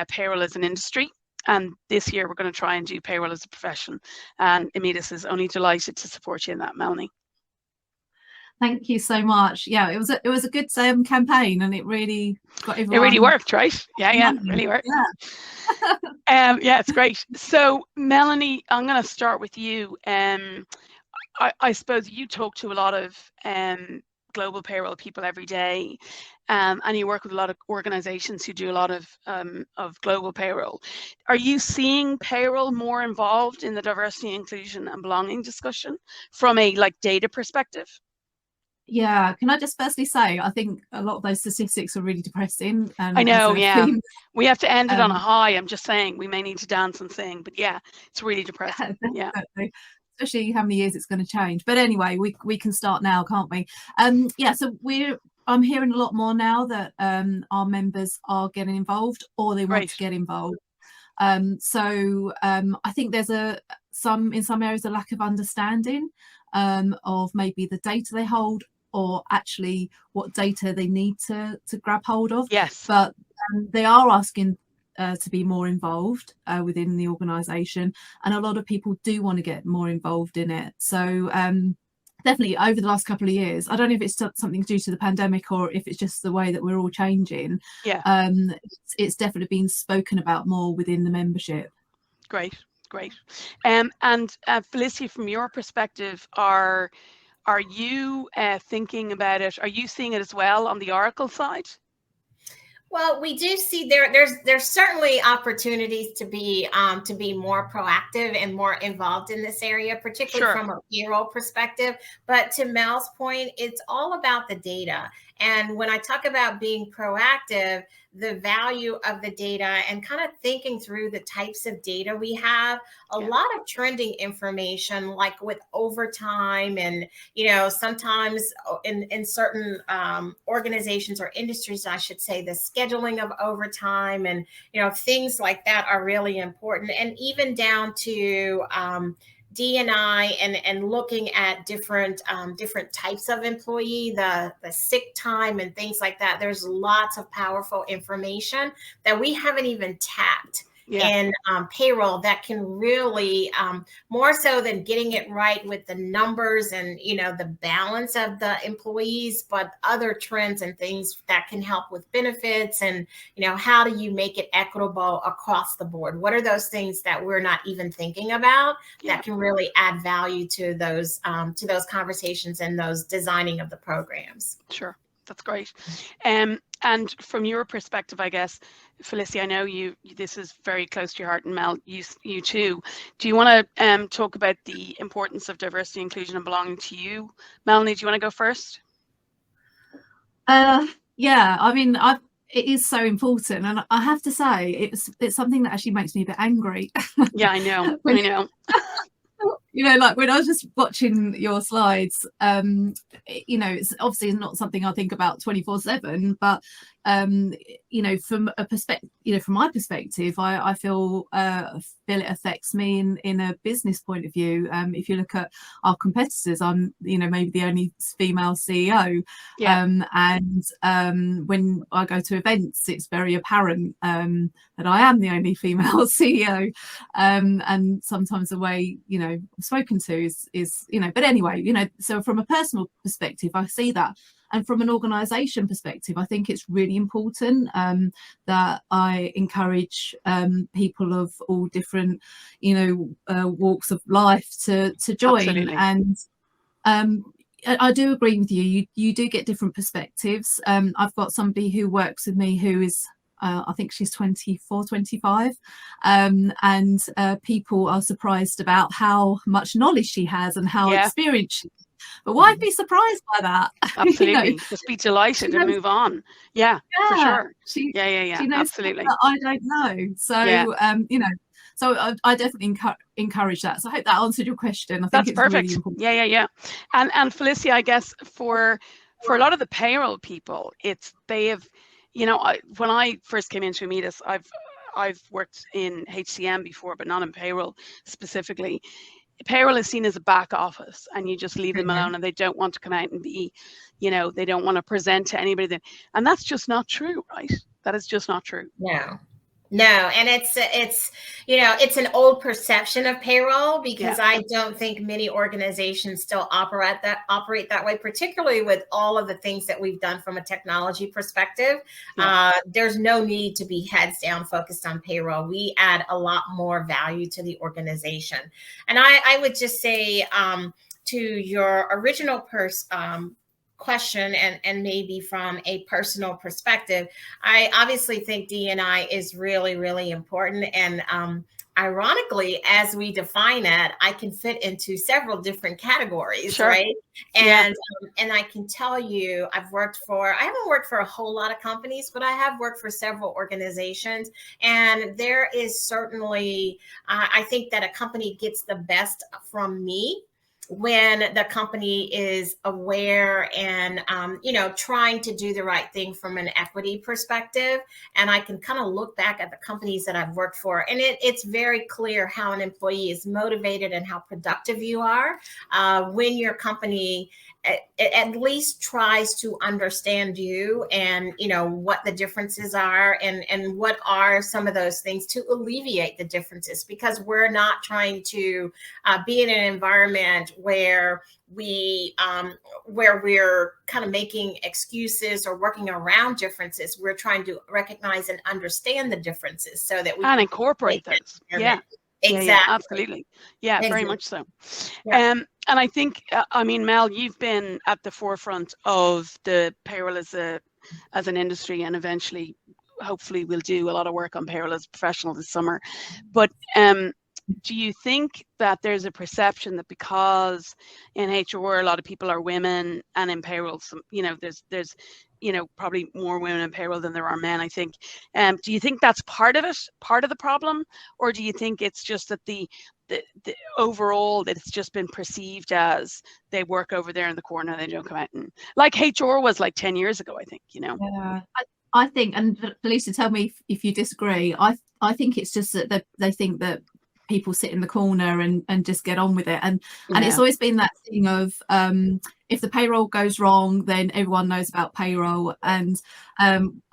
payroll as an industry, and this year we're going to try and do payroll as a profession, and Immedis is only delighted to support you in that, Melanie. Thank you so much. Yeah, it was a good campaign, and it really got everyone. It really worked, right? Yeah, really worked. Yeah. Yeah, it's great. So Melanie, I'm going to start with you. I suppose you talk to a lot of global payroll people every day, and you work with a lot of organizations who do a lot of global payroll. Are you seeing payroll more involved in the diversity, inclusion, and belonging discussion from a data perspective? Yeah, can I just firstly say, I think a lot of those statistics are really depressing. And I know, yeah. We have to end it on a high. I'm just saying we may need to dance and sing, but yeah, it's really depressing. Yeah. Especially how many years it's going to change. But anyway, we can start now, can't we? Yeah, so I'm hearing a lot more now that our members are getting involved, or they want to get involved. So I think there's in some areas a lack of understanding of maybe the data they hold, or actually what data they need to grab hold of. Yes. But they are asking to be more involved within the organisation, and a lot of people do want to get more involved in it. So definitely over the last couple of years, I don't know if it's something due to the pandemic or if it's just the way that we're all changing. Yeah. It's definitely been spoken about more within the membership. Great. And Felicia, from your perspective, are you thinking about it? Are you seeing it as well on the Oracle side? Well, we do see there's certainly opportunities to be more proactive and more involved in this area, particularly from a payroll perspective. But to Mel's point, it's all about the data. And when I talk about being proactive, the value of the data and kind of thinking through the types of data we have, a lot of trending information, like with overtime, and sometimes in certain organizations or industries, I should say, the scheduling of overtime and things like that are really important. And even down to D&I and looking at different types of employee, the sick time and things like that. There's lots of powerful information that we haven't even tapped in payroll that can really, more so than getting it right with the numbers and the balance of the employees, but other trends and things that can help with benefits and how do you make it equitable across the board? What are those things that we're not even thinking about that can really add value to those conversations and those designing of the programs? Sure. That's great. And from your perspective, I guess, Felicia, I know this is very close to your heart, and Mel, you too. Do you want to talk about the importance of diversity, inclusion, and belonging to you? Melanie, do you want to go first? Yeah, I mean, it is so important, and I have to say, it's something that actually makes me a bit angry. Yeah, I know. I know. Like when I was just watching your slides, it's obviously not something I think about 24/7, but from a perspective, from my perspective, I feel it affects me in a business point of view. If you look at our competitors, I'm maybe the only female CEO, and when I go to events, it's very apparent that I am the only female CEO, and sometimes the way I'm spoken to is but anyway, so from a personal perspective, I see that. And from an organisation perspective, I think it's really important that I encourage people of all different, walks of life to join. Absolutely. And I do agree with you. You do get different perspectives. I've got somebody who works with me who is, I think she's 24, 25. And people are surprised about how much knowledge she has and how experienced she is. But why be surprised by that? Absolutely. Just be delighted and move on. Yeah, for sure. She knows absolutely. That I don't know. So, so I definitely encourage that. So I hope that answered your question. I think it's perfect. Really important. Yeah. And Felicia, I guess for a lot of the payroll people, they have, when I first came into Immedis, I've worked in HCM before, but not in payroll specifically. Payroll is seen as a back office, and you just leave them alone, and they don't want to come out and be, they don't want to present to anybody. And that's just not true, right? That is just not true. No, and it's an old perception of payroll, because I don't think many organizations still operate that way, particularly with all of the things that we've done from a technology perspective. There's no need to be heads down focused on payroll. We add a lot more value to the organization. And I would just say to your original question and maybe from a personal perspective, I obviously think D&I is really, really important. And ironically, as we define it, I can fit into several different categories, right? And and I can tell you, I haven't worked for a whole lot of companies, but I have worked for several organizations. And there is certainly, I think that a company gets the best from me when the company is aware and, trying to do the right thing from an equity perspective. And I can kind of look back at the companies that I've worked for, and it's very clear how an employee is motivated and how productive you are when your company at least tries to understand you and, what the differences are and what are some of those things to alleviate the differences, because we're not trying to be in an environment where we're kind of making excuses or working around differences. We're trying to recognize and understand the differences so that we can incorporate those. Exactly. Yeah, absolutely. Yeah, exactly. Very much so. And I think, Mel, you've been at the forefront of the payroll as an industry, and eventually, hopefully, we'll do a lot of work on payroll as a professional this summer. But do you think that there's a perception that because in HR a lot of people are women, and in payroll, there's probably more women in payroll than there are men, I think. Do you think that's part of it, part of the problem? Or do you think it's just that the overall that it's just been perceived as they work over there in the corner and they don't come out, and like HR was like 10 years ago, I think, Yeah, I think, and Felicia, tell me if you disagree. I think it's just that they think that people sit in the corner and just get on with it, and it's always been that thing of if the payroll goes wrong, then everyone knows about payroll. And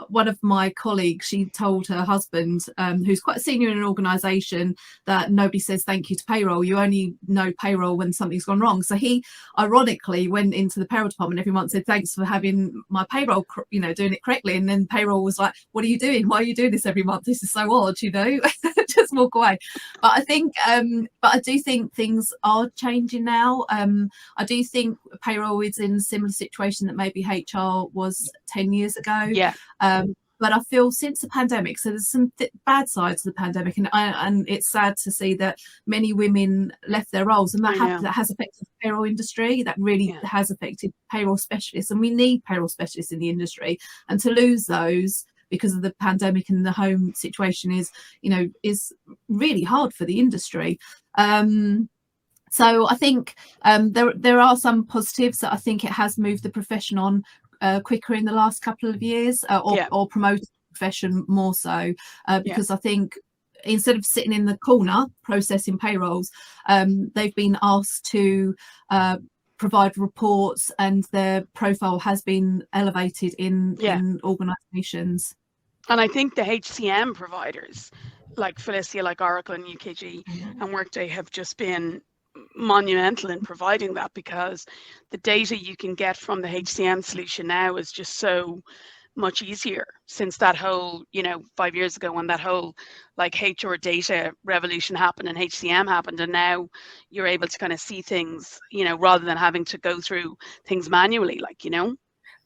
one of my colleagues, she told her husband, who's quite senior in an organisation, that nobody says thank you to payroll. You only know payroll when something's gone wrong. So he ironically went into the payroll department every month, said thanks for having my payroll, doing it correctly. And then payroll was like, what are you doing? Why are you doing this every month? This is so odd, just walk away. But I think, but I do think things are changing now. I do think payroll is in a similar situation that maybe HR was 10 years ago. Yeah. But I feel since the pandemic, so there's some bad sides to the pandemic, and it's sad to see that many women left their roles, and that has affected the payroll industry. That really has affected payroll specialists, and we need payroll specialists in the industry. And to lose those because of the pandemic and the home situation is really hard for the industry. So I think there are some positives that I think it has moved the profession on quicker in the last couple of years, or promoted the profession more so, because I think instead of sitting in the corner processing payrolls, they've been asked to provide reports, and their profile has been elevated in organisations. And I think the HCM providers like Felicia, like Oracle and UKG and Workday have just been monumental in providing that, because the data you can get from the HCM solution now is just so much easier since that whole 5 years ago when that whole like HR data revolution happened and HCM happened, and now you're able to kind of see things rather than having to go through things manually,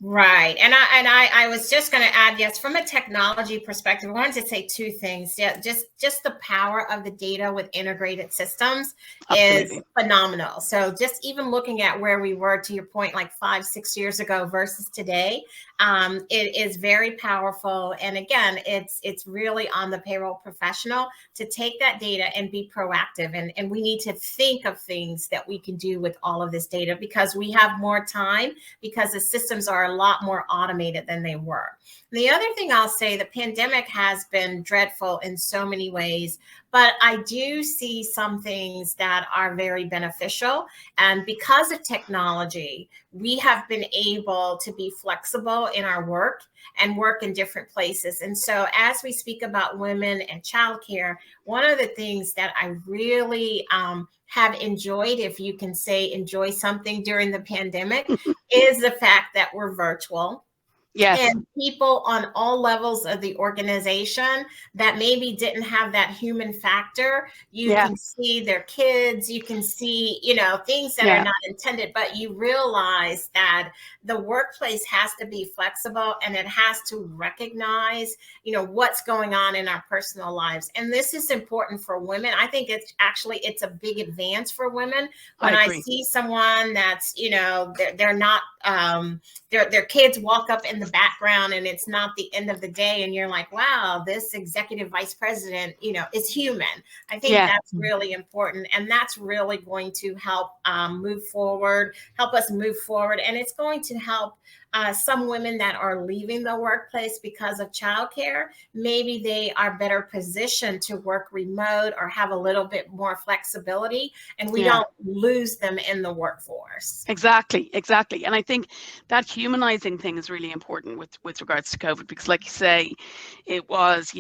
Right. And I was just going to add, yes, from a technology perspective, I wanted to say two things. Yeah, just the power of the data with integrated systems is phenomenal. So just even looking at where we were, to your point, like 5-6 years ago versus today, it is very powerful. And again, it's really on the payroll professional to take that data and be proactive. And we need to think of things that we can do with all of this data, because we have more time, because the systems are a lot more automated than they were. The other thing I'll say, the pandemic has been dreadful in so many ways, but I do see some things that are very beneficial. And because of technology, we have been able to be flexible in our work and work in different places. And so as we speak about women and childcare, one of the things that I really have enjoyed, if you can say enjoy something during the pandemic, is the fact that we're virtual. Yes. And people on all levels of the organization that maybe didn't have that human factor, you can see their kids, you can see, things that are not intended, but you realize that the workplace has to be flexible, and it has to recognize, what's going on in our personal lives. And this is important for women. I think it's a big advance for women when I see someone that's, they're not, their kids walk up in the background and it's not the end of the day, and you're like, wow, this executive vice president is human. I think that's really important, and that's really going to help us move forward, and it's going to help some women that are leaving the workplace because of childcare. Maybe they are better positioned to work remote or have a little bit more flexibility, and we don't lose them in the workforce. Exactly. And I think that humanizing thing is really important with regards to COVID, because like you say, it was,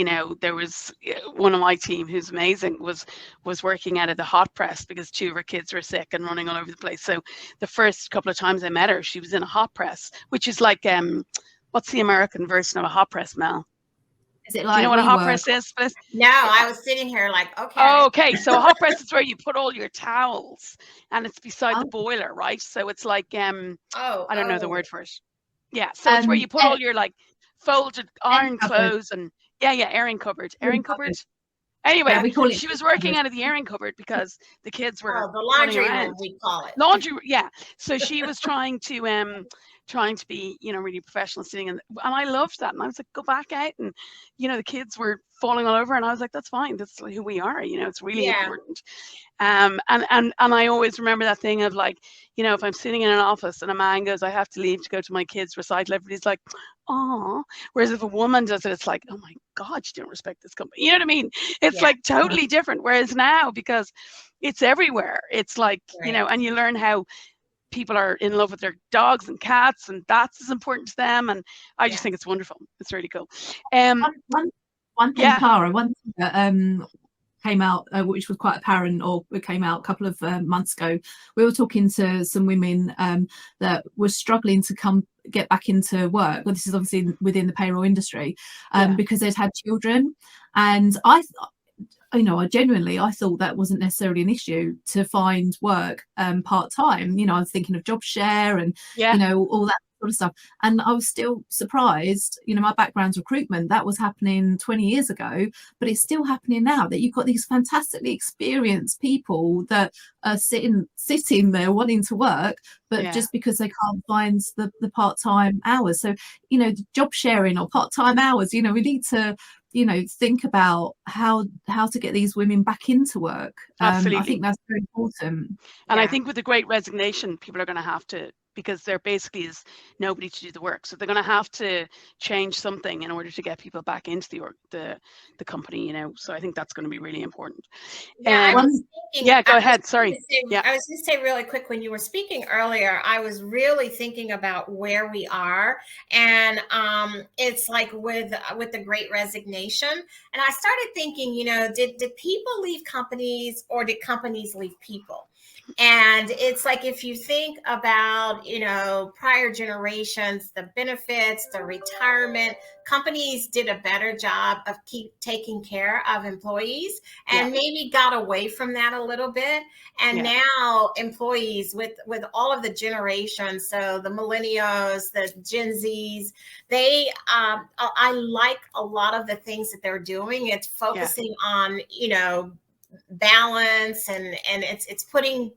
there was one of my team who's amazing was working out of the hot press because 2 of her kids were sick and running all over the place. So the first couple of times I met her, she was in a hot press, which is like, what's the American version of a hot press, Mel? Is it like, do you know what a hot press is? No, I was sitting here like, okay. Oh, okay. So a hot press is where you put all your towels, and it's beside the boiler, right? So it's like, I don't know the word for it. Yeah. So it's where you put all your like folded iron clothes and airing cupboard. Anyway, she was working out of the airing cupboard because the kids were the laundry room, we call it. Laundry, yeah. So she was trying to trying to be, you know, really professional, sitting and I loved that. And I was like, go back out, and, you know, the kids were falling all over, and I was like, that's fine. That's who we are. You know, it's really important. And I always remember that thing of like, you know, if I'm sitting in an office and a man goes, I have to leave to go to my kids' recital, everybody's like, oh. Whereas if a woman does it, it's like, oh my God, you don't respect this company. You know what I mean? It's like totally different. Whereas now, because it's everywhere, it's like, you know, and you learn how people are in love with their dogs and cats, and that's as important to them. And I just think it's wonderful. It's really cool. One thing, Clara, one thing that came out, which was quite apparent, or it came out a couple of months ago. We were talking to some women that were struggling to get back into work. Well, this is obviously within the payroll industry, because they'd had children. And I genuinely, I thought that wasn't necessarily an issue to find work part-time. You know, I was thinking of job share and, you know, all that sort of stuff. And I was still surprised, you know, my background's recruitment, that was happening 20 years ago, but it's still happening now, that you've got these fantastically experienced people that are sitting there wanting to work, but just because they can't find the part-time hours. So, you know, job sharing or part-time hours, you know, we need to, you know, think about how to get these women back into work. Absolutely. I think that's very important. And I think with the Great Resignation, people are going to have to, because there basically is nobody to do the work, so they're going to have to change something in order to get people back into the company, you know. So I think that's going to be really important. Go ahead. Sorry. I was going to say really quick, when you were speaking earlier, I was really thinking about where we are, and it's like with the Great Resignation, and I started thinking, you know, did people leave companies, or did companies leave people? And it's like, if you think about, you know, prior generations, the benefits, the retirement, companies did a better job of taking care of employees, and maybe got away from that a little bit. And now employees with all of the generations, so the millennials, the Gen Zs, I like a lot of the things that they're doing. It's focusing on, you know, balance, and it's putting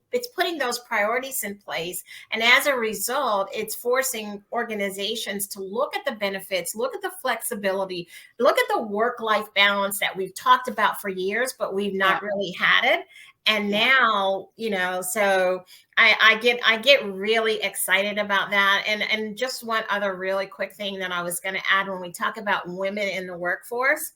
those priorities in place, and as a result, it's forcing organizations to look at the benefits, look at the flexibility, look at the work-life balance that we've talked about for years, but we've not really had it. And now, you know, so I get really excited about that. And just one other really quick thing that I was going to add, when we talk about women in the workforce,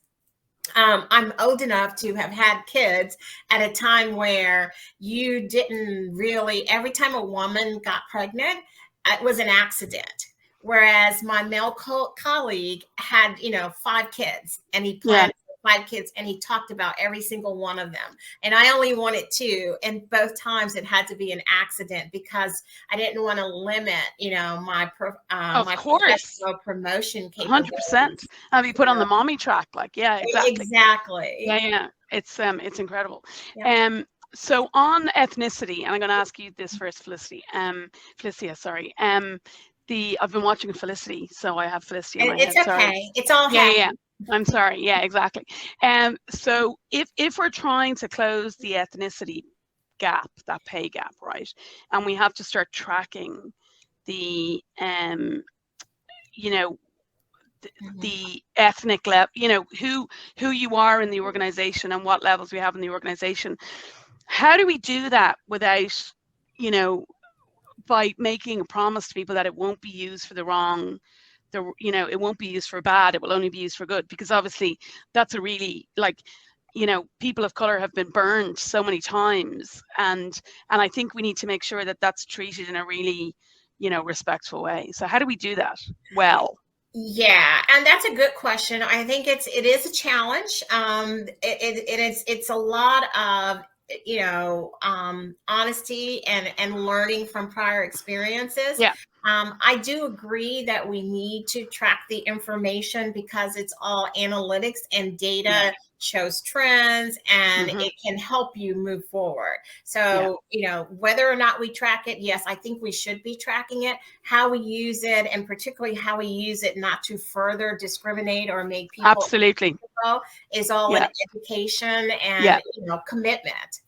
I'm old enough to have had kids at a time where you didn't really, every time a woman got pregnant, it was an accident. Whereas my male colleague had, you know, 5 kids, and he planned 5 kids, and he talked about every single one of them. And I only wanted 2, and both times it had to be an accident, because I didn't want to limit, you know, my professional promotion capabilities. 100%. I'll be put on the mommy track, like, exactly. It's incredible. So on ethnicity, and I'm going to ask you this first, Felicia, sorry. I've been watching Felicity, so I have Felicity in my head. It's okay. Sorry. It's all happening. I'm sorry. Yeah, exactly. So if we're trying to close the ethnicity gap, that pay gap, right, and we have to start tracking the, you know, the ethnic level, you know, who you are in the organization and what levels we have in the organization, how do we do that without, you know, by making a promise to people that it won't be used for you know, it won't be used for bad, it will only be used for good? Because obviously that's a really, like, you know, people of color have been burned so many times, and I think we need to make sure that that's treated in a really, you know, respectful way. So how do we do that well? Yeah, and that's a good question. I think it is a challenge. It's a lot of, you know, honesty and learning from prior experiences. I do agree that we need to track the information, because it's all analytics, and data shows trends, and it can help you move forward. So, you know, whether or not we track it, yes, I think we should be tracking it. How we use it, and particularly how we use it not to further discriminate or make people absolutely is all an education and you know, commitment.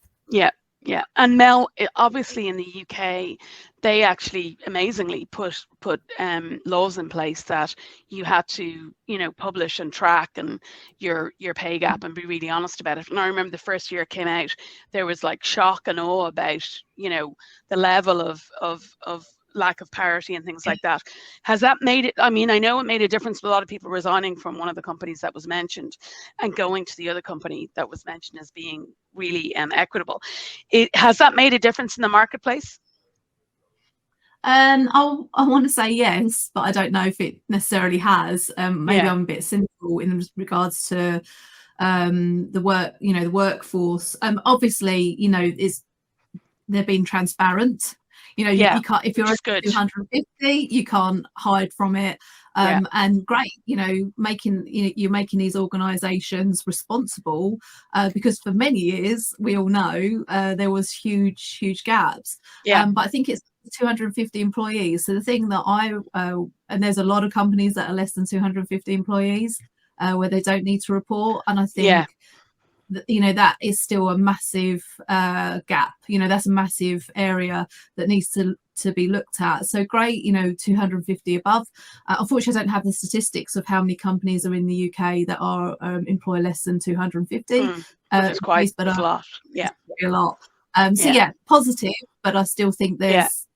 Yeah, and Mel, obviously in the UK, they actually amazingly put laws in place that you had to, publish and track and your pay gap and be really honest about it. And I remember the first year it came out, there was like shock and awe about, the level of lack of parity and things like that. Has that made it? I mean, I know it made a difference with a lot of people resigning from one of the companies that was mentioned and going to the other company that was mentioned as being really equitable. Has that made a difference in the marketplace? I want to say yes, but I don't know if it necessarily has. Maybe I'm a bit cynical in regards to the work, the workforce. Obviously, they're being transparent. You can't, if you're at 250, you can't hide from it. And great, you're making these organisations responsible, because for many years we all know there was huge gaps. But I think it's 250 employees. So the thing that and there's a lot of companies that are less than 250 employees where they don't need to report, and I think that is still a massive gap. That's a massive area that needs to be looked at. So great, 250 above. Unfortunately, I don't have the statistics of how many companies are in the UK that are employ less than 250. It's quite a lot. A lot. So positive, but I still think there's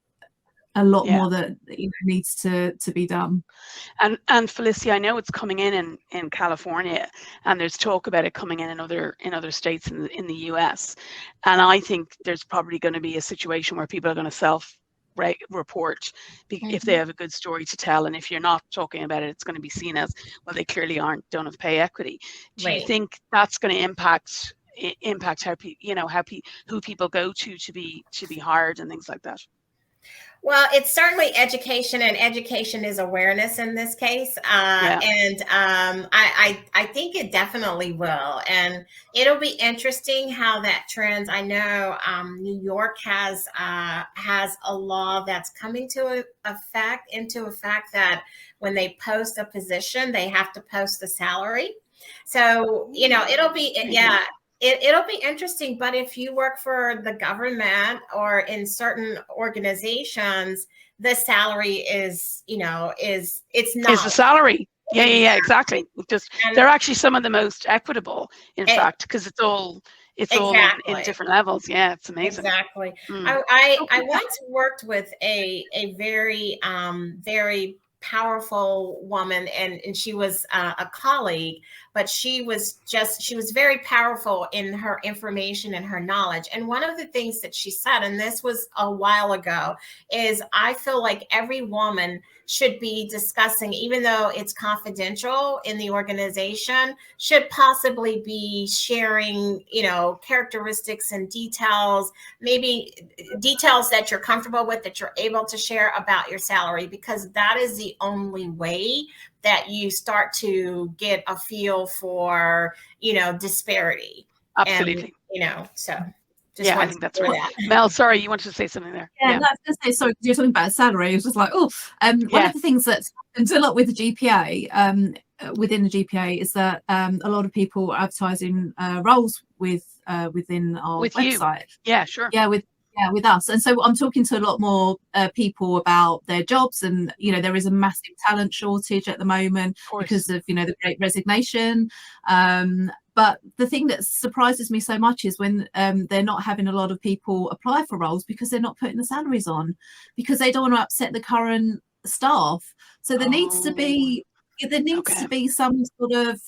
a lot more that needs to be done. And Felicia, I know it's coming in California, and there's talk about it coming in other states in the US. And I think there's probably going to be a situation where people are going to self-report if they have a good story to tell. And if you're not talking about it, it's going to be seen as, well, they clearly don't have pay equity. Do you think that's going to impact how who people go to be hired and things like that? Well, it's certainly education, and education is awareness in this case. And I think it definitely will. And it'll be interesting how that trends. I know New York has a law that's coming into effect that when they post a position, they have to post the salary. So, it'll be, it'll be interesting. But if you work for the government or in certain organizations, the salary is not. Is the salary. Yeah, exactly. They're actually some of the most equitable, in fact, because it's all in different levels. Yeah, it's amazing. Exactly. I once worked with a very very powerful woman, and she was a colleague, but she was very powerful in her information and her knowledge. And one of the things that she said, and this was a while ago, is I feel like every woman should be discussing, even though it's confidential in the organization, should possibly be sharing, characteristics and details, maybe details that you're comfortable with, that you're able to share about your salary, because that is the only way that you start to get a feel for, disparity. Absolutely. And, so. I think that's right. Mel, sorry, you wanted to say something there. No, I was going to say, sorry, because you're talking about salary. It was just like, one of the things that's happened a lot with the GPA, within the GPA, is that a lot of people are advertising roles within our website. Yeah, sure. With us. And so I'm talking to a lot more people about their jobs, and there is a massive talent shortage at the moment because of the Great Resignation. But the thing that surprises me so much is when they're not having a lot of people apply for roles, because they're not putting the salaries on, because they don't want to upset the current staff. So there needs to be to be some sort of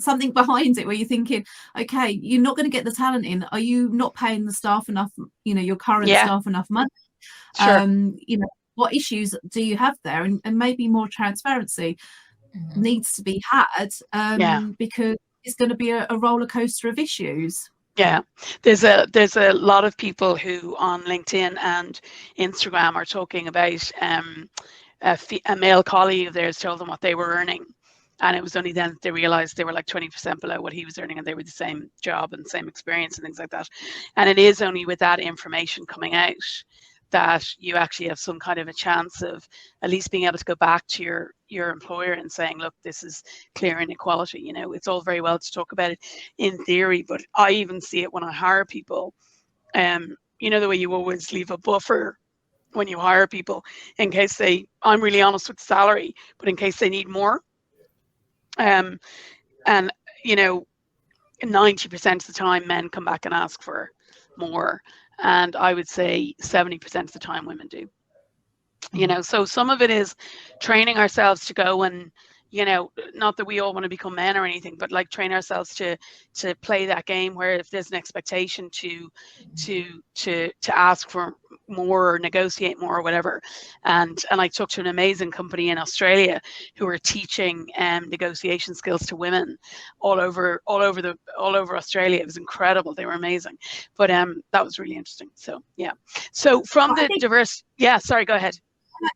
something behind it, where you're thinking, okay, you're not going to get the talent in. Are you not paying the staff enough, your current staff enough money? Sure. What issues do you have there? And maybe more transparency needs to be had, because it's going to be a roller coaster of issues. Yeah, there's a lot of people who on LinkedIn and Instagram are talking about a male colleague of theirs told them what they were earning. And it was only then they realized they were like 20% below what he was earning, and they were the same job and same experience and things like that. And it is only with that information coming out that you actually have some kind of a chance of at least being able to go back to your employer and saying, look, this is clear inequality. You know, it's all very well to talk about it in theory, but I even see it when I hire people. You know, the way you always leave a buffer when you hire people in case I'm really honest with salary, but in case they need more. And, you know, 90% of the time men come back and ask for more. And I would say 70% of the time women do. You know, so some of it is training ourselves to go and, you know, not that we all want to become men or anything, but like train ourselves to play that game where if there's an expectation to ask for more or negotiate more or whatever. And I talked to an amazing company in Australia who are teaching negotiation skills to women all over Australia. It was incredible. They were amazing. But that was really interesting. So yeah. So from the diverse, yeah, sorry, go ahead.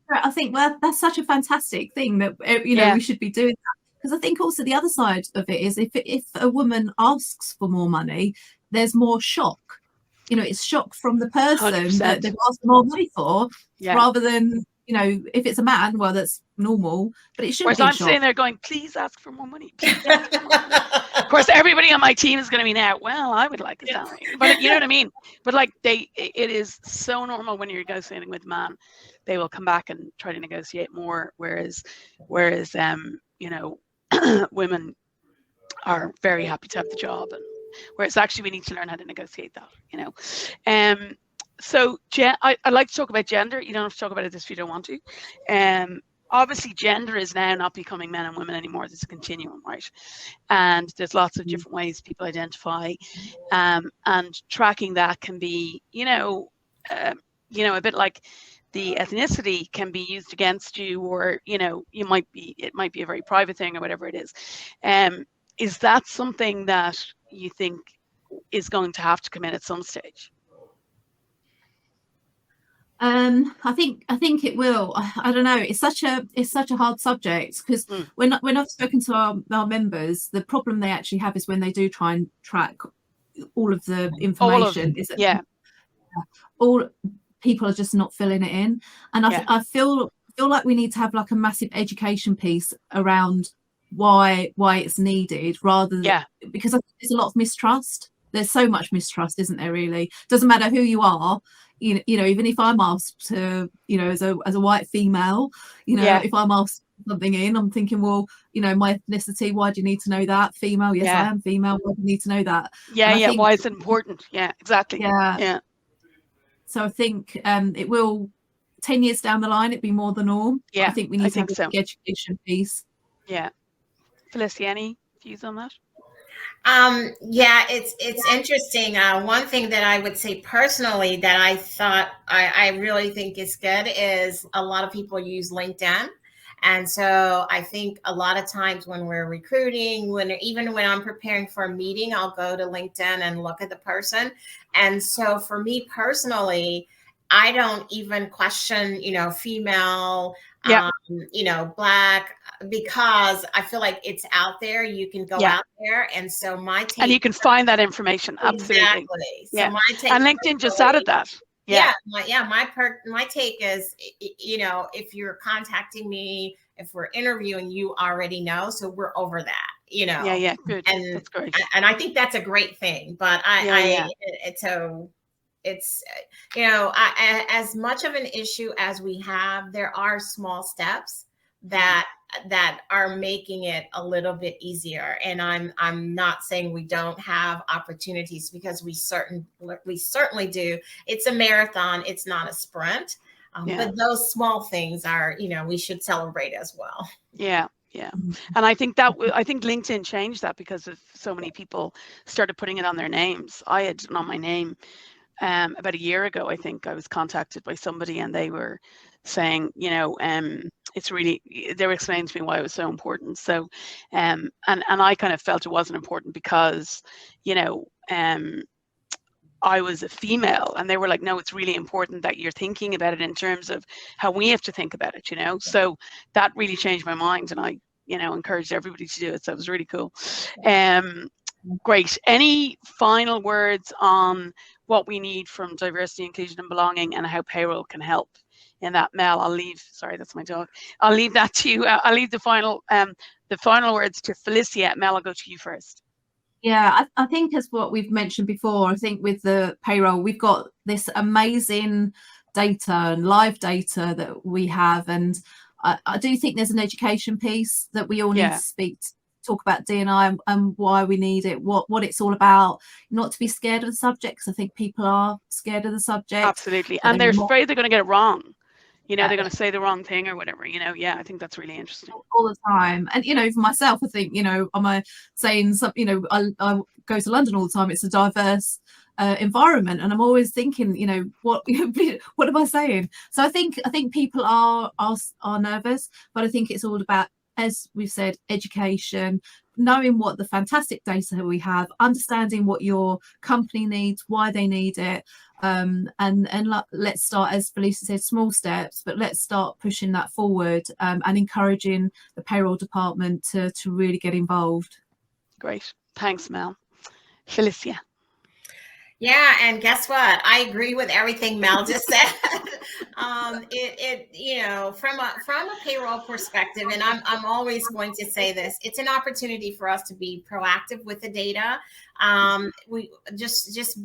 I think that's such a fantastic thing that, you know, we should be doing that. Because I think also the other side of it is if a woman asks for more money, there's more shock. You know, it's shock from the person 100%. that they've asked more money for, rather than, you know, if it's a man, well, that's normal, but it shouldn't be. Whereas I'm sitting there going, please ask for more money. Of course, everybody on my team is going to be now, well, I would like a salary. But you know what I mean? But like it is so normal when you're negotiating with a man, they will come back and try to negotiate more. Whereas you know, women are very happy to have the job, and whereas actually we need to learn how to negotiate that, you know. So I like to talk about gender. You don't have to talk about it if you don't want to. Obviously gender is now not becoming men and women anymore. There's a continuum, right? And there's lots of different ways people identify, and tracking that can be, you know, a bit like the ethnicity can be used against you, or, you know, it might be a very private thing or whatever it is. Is that something that you think is going to have to come in at some stage? I think it will. I don't know. It's such a hard subject, because when I've spoken to our members, the problem they actually have is when they do try and track all of the information. All people are just not filling it in, and I feel like we need to have like a massive education piece around why it's needed, rather than because I think there's a lot of mistrust. There's so much mistrust, isn't there? Really, doesn't matter who you are. You know, even if I'm asked to, you know, as a white female, you know, if I'm asked something in, I'm thinking, well, you know, my ethnicity, why do you need to know that? Female, yes, I am female. Why do you need to know that? Think, why is it important? Yeah, exactly. Yeah. So I think it will, 10 years down the line, it'd be more the norm. I think we need to have the education piece. Yeah. Felicity, any views on that? Yeah, it's interesting. One thing that I would say personally that I thought I really think is good is a lot of people use LinkedIn. And so I think a lot of times when we're recruiting, even when I'm preparing for a meeting, I'll go to LinkedIn and look at the person. And so for me personally, I don't even question, you know, female, you know, Black, because I feel like it's out there. You can go out there. And so my take, and you can find that information. Absolutely. Exactly. So my take, and LinkedIn just added that. My take is, you know, if you're contacting me, if we're interviewing, you already know. So we're over that, you know. Yeah, good. And that's great. And I think that's a great thing. But so it's, you know, as much of an issue as we have, there are small steps that are making it a little bit easier. And I'm not saying we don't have opportunities, because we certainly do. It's a marathon. It's not a sprint. But those small things are, you know, we should celebrate as well. Yeah. And I think LinkedIn changed that, because of so many people started putting it on their names. I had it on my name about a year ago. I think I was contacted by somebody, and they were saying, you know, they were explaining to me why it was so important. So, and I kind of felt it wasn't important because, you know, I was a female, and they were like, no, it's really important that you're thinking about it in terms of how we have to think about it, you know. So that really changed my mind, and I, you know, encouraged everybody to do it. So it was really cool. Great. Any final words on what we need from diversity, inclusion, and belonging, and how payroll can help in that. Mel, I'll leave. Sorry, that's my dog. I'll leave that to you. I'll leave the final words to Felicia. Mel, I'll go to you first. Yeah, I think as what we've mentioned before, I think with the payroll, we've got this amazing data and live data that we have. And I do think there's an education piece that we all need to talk about D&I and why we need it, what it's all about, not to be scared of the subject, because I think people are scared of the subject. Absolutely. And they're afraid they're going to get it wrong. You know, they're going to say the wrong thing or whatever, you know. Yeah, I think that's really interesting. All the time. And, you know, for myself, I think, you know, am I saying something, you know, I go to London all the time. It's a diverse environment. And I'm always thinking, you know, what am I saying? So I think people are nervous, but I think it's all about, as we've said, education, knowing what the fantastic data we have, understanding what your company needs, why they need it. And let's start, as Felicia said, small steps, but let's start pushing that forward and encouraging the payroll department to really get involved. Great. Thanks, Mel. Felicia. Yeah, and guess what? I agree with everything Mel just said. You know, from a payroll perspective, and I'm always going to say this, it's an opportunity for us to be proactive with the data. We just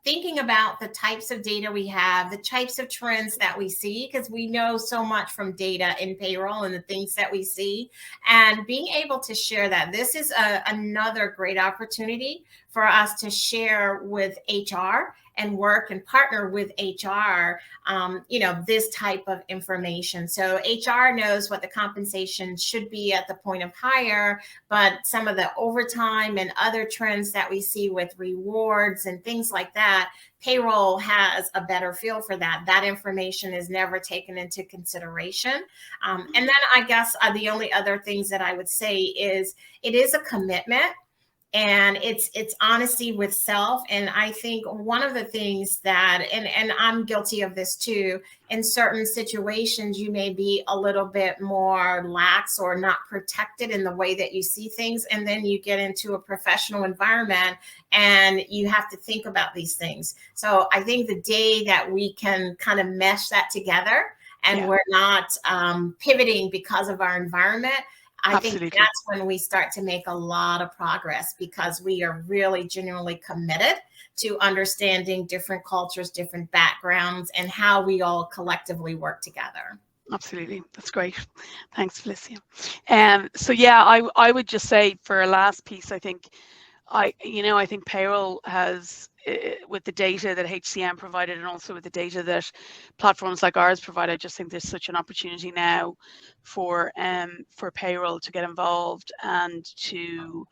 thinking about the types of data we have, the types of trends that we see, because we know so much from data in payroll and the things that we see, and being able to share that. This is another great opportunity for us to share with HR and work and partner with HR, you know, this type of information. So HR knows what the compensation should be at the point of hire, but some of the overtime and other trends that we see with rewards and things like that, payroll has a better feel for that. That information is never taken into consideration. And then I guess the only other things that I would say is it is a commitment. And it's honesty with self. And I think one of the things that, and I'm guilty of this too, in certain situations, you may be a little bit more lax or not protected in the way that you see things. And then you get into a professional environment and you have to think about these things. So I think the day that we can kind of mesh that together and we're not pivoting because of our environment, I think that's when we start to make a lot of progress, because we are really genuinely committed to understanding different cultures, different backgrounds, and how we all collectively work together. Absolutely. That's great. Thanks, Felicia. So yeah, I would just say for a last piece, I think payroll has, with the data that HCM provided and also with the data that platforms like ours provide, I just think there's such an opportunity now for payroll to get involved and to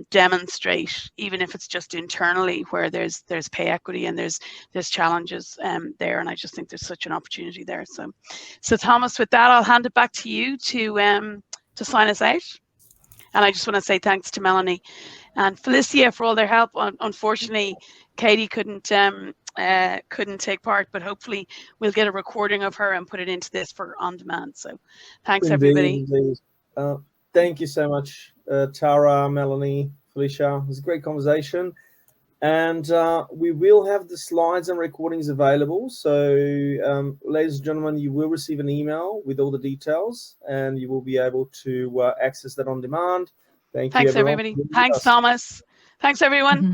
demonstrate, even if it's just internally, where there's pay equity and there's challenges there, and I just think there's such an opportunity there. So Thomas, with that, I'll hand it back to you to sign us out. And I just want to say thanks to Melanie and Felicia for all their help. Unfortunately, Katie couldn't take part, but hopefully we'll get a recording of her and put it into this for on demand. So thanks, everybody. Indeed. Thank you so much, Tara, Melanie, Felicia. It was a great conversation. And we will have the slides and recordings available. So, ladies and gentlemen, you will receive an email with all the details, and you will be able to access that on demand. Thanks, everybody. Thanks, Thomas. Thanks, everyone.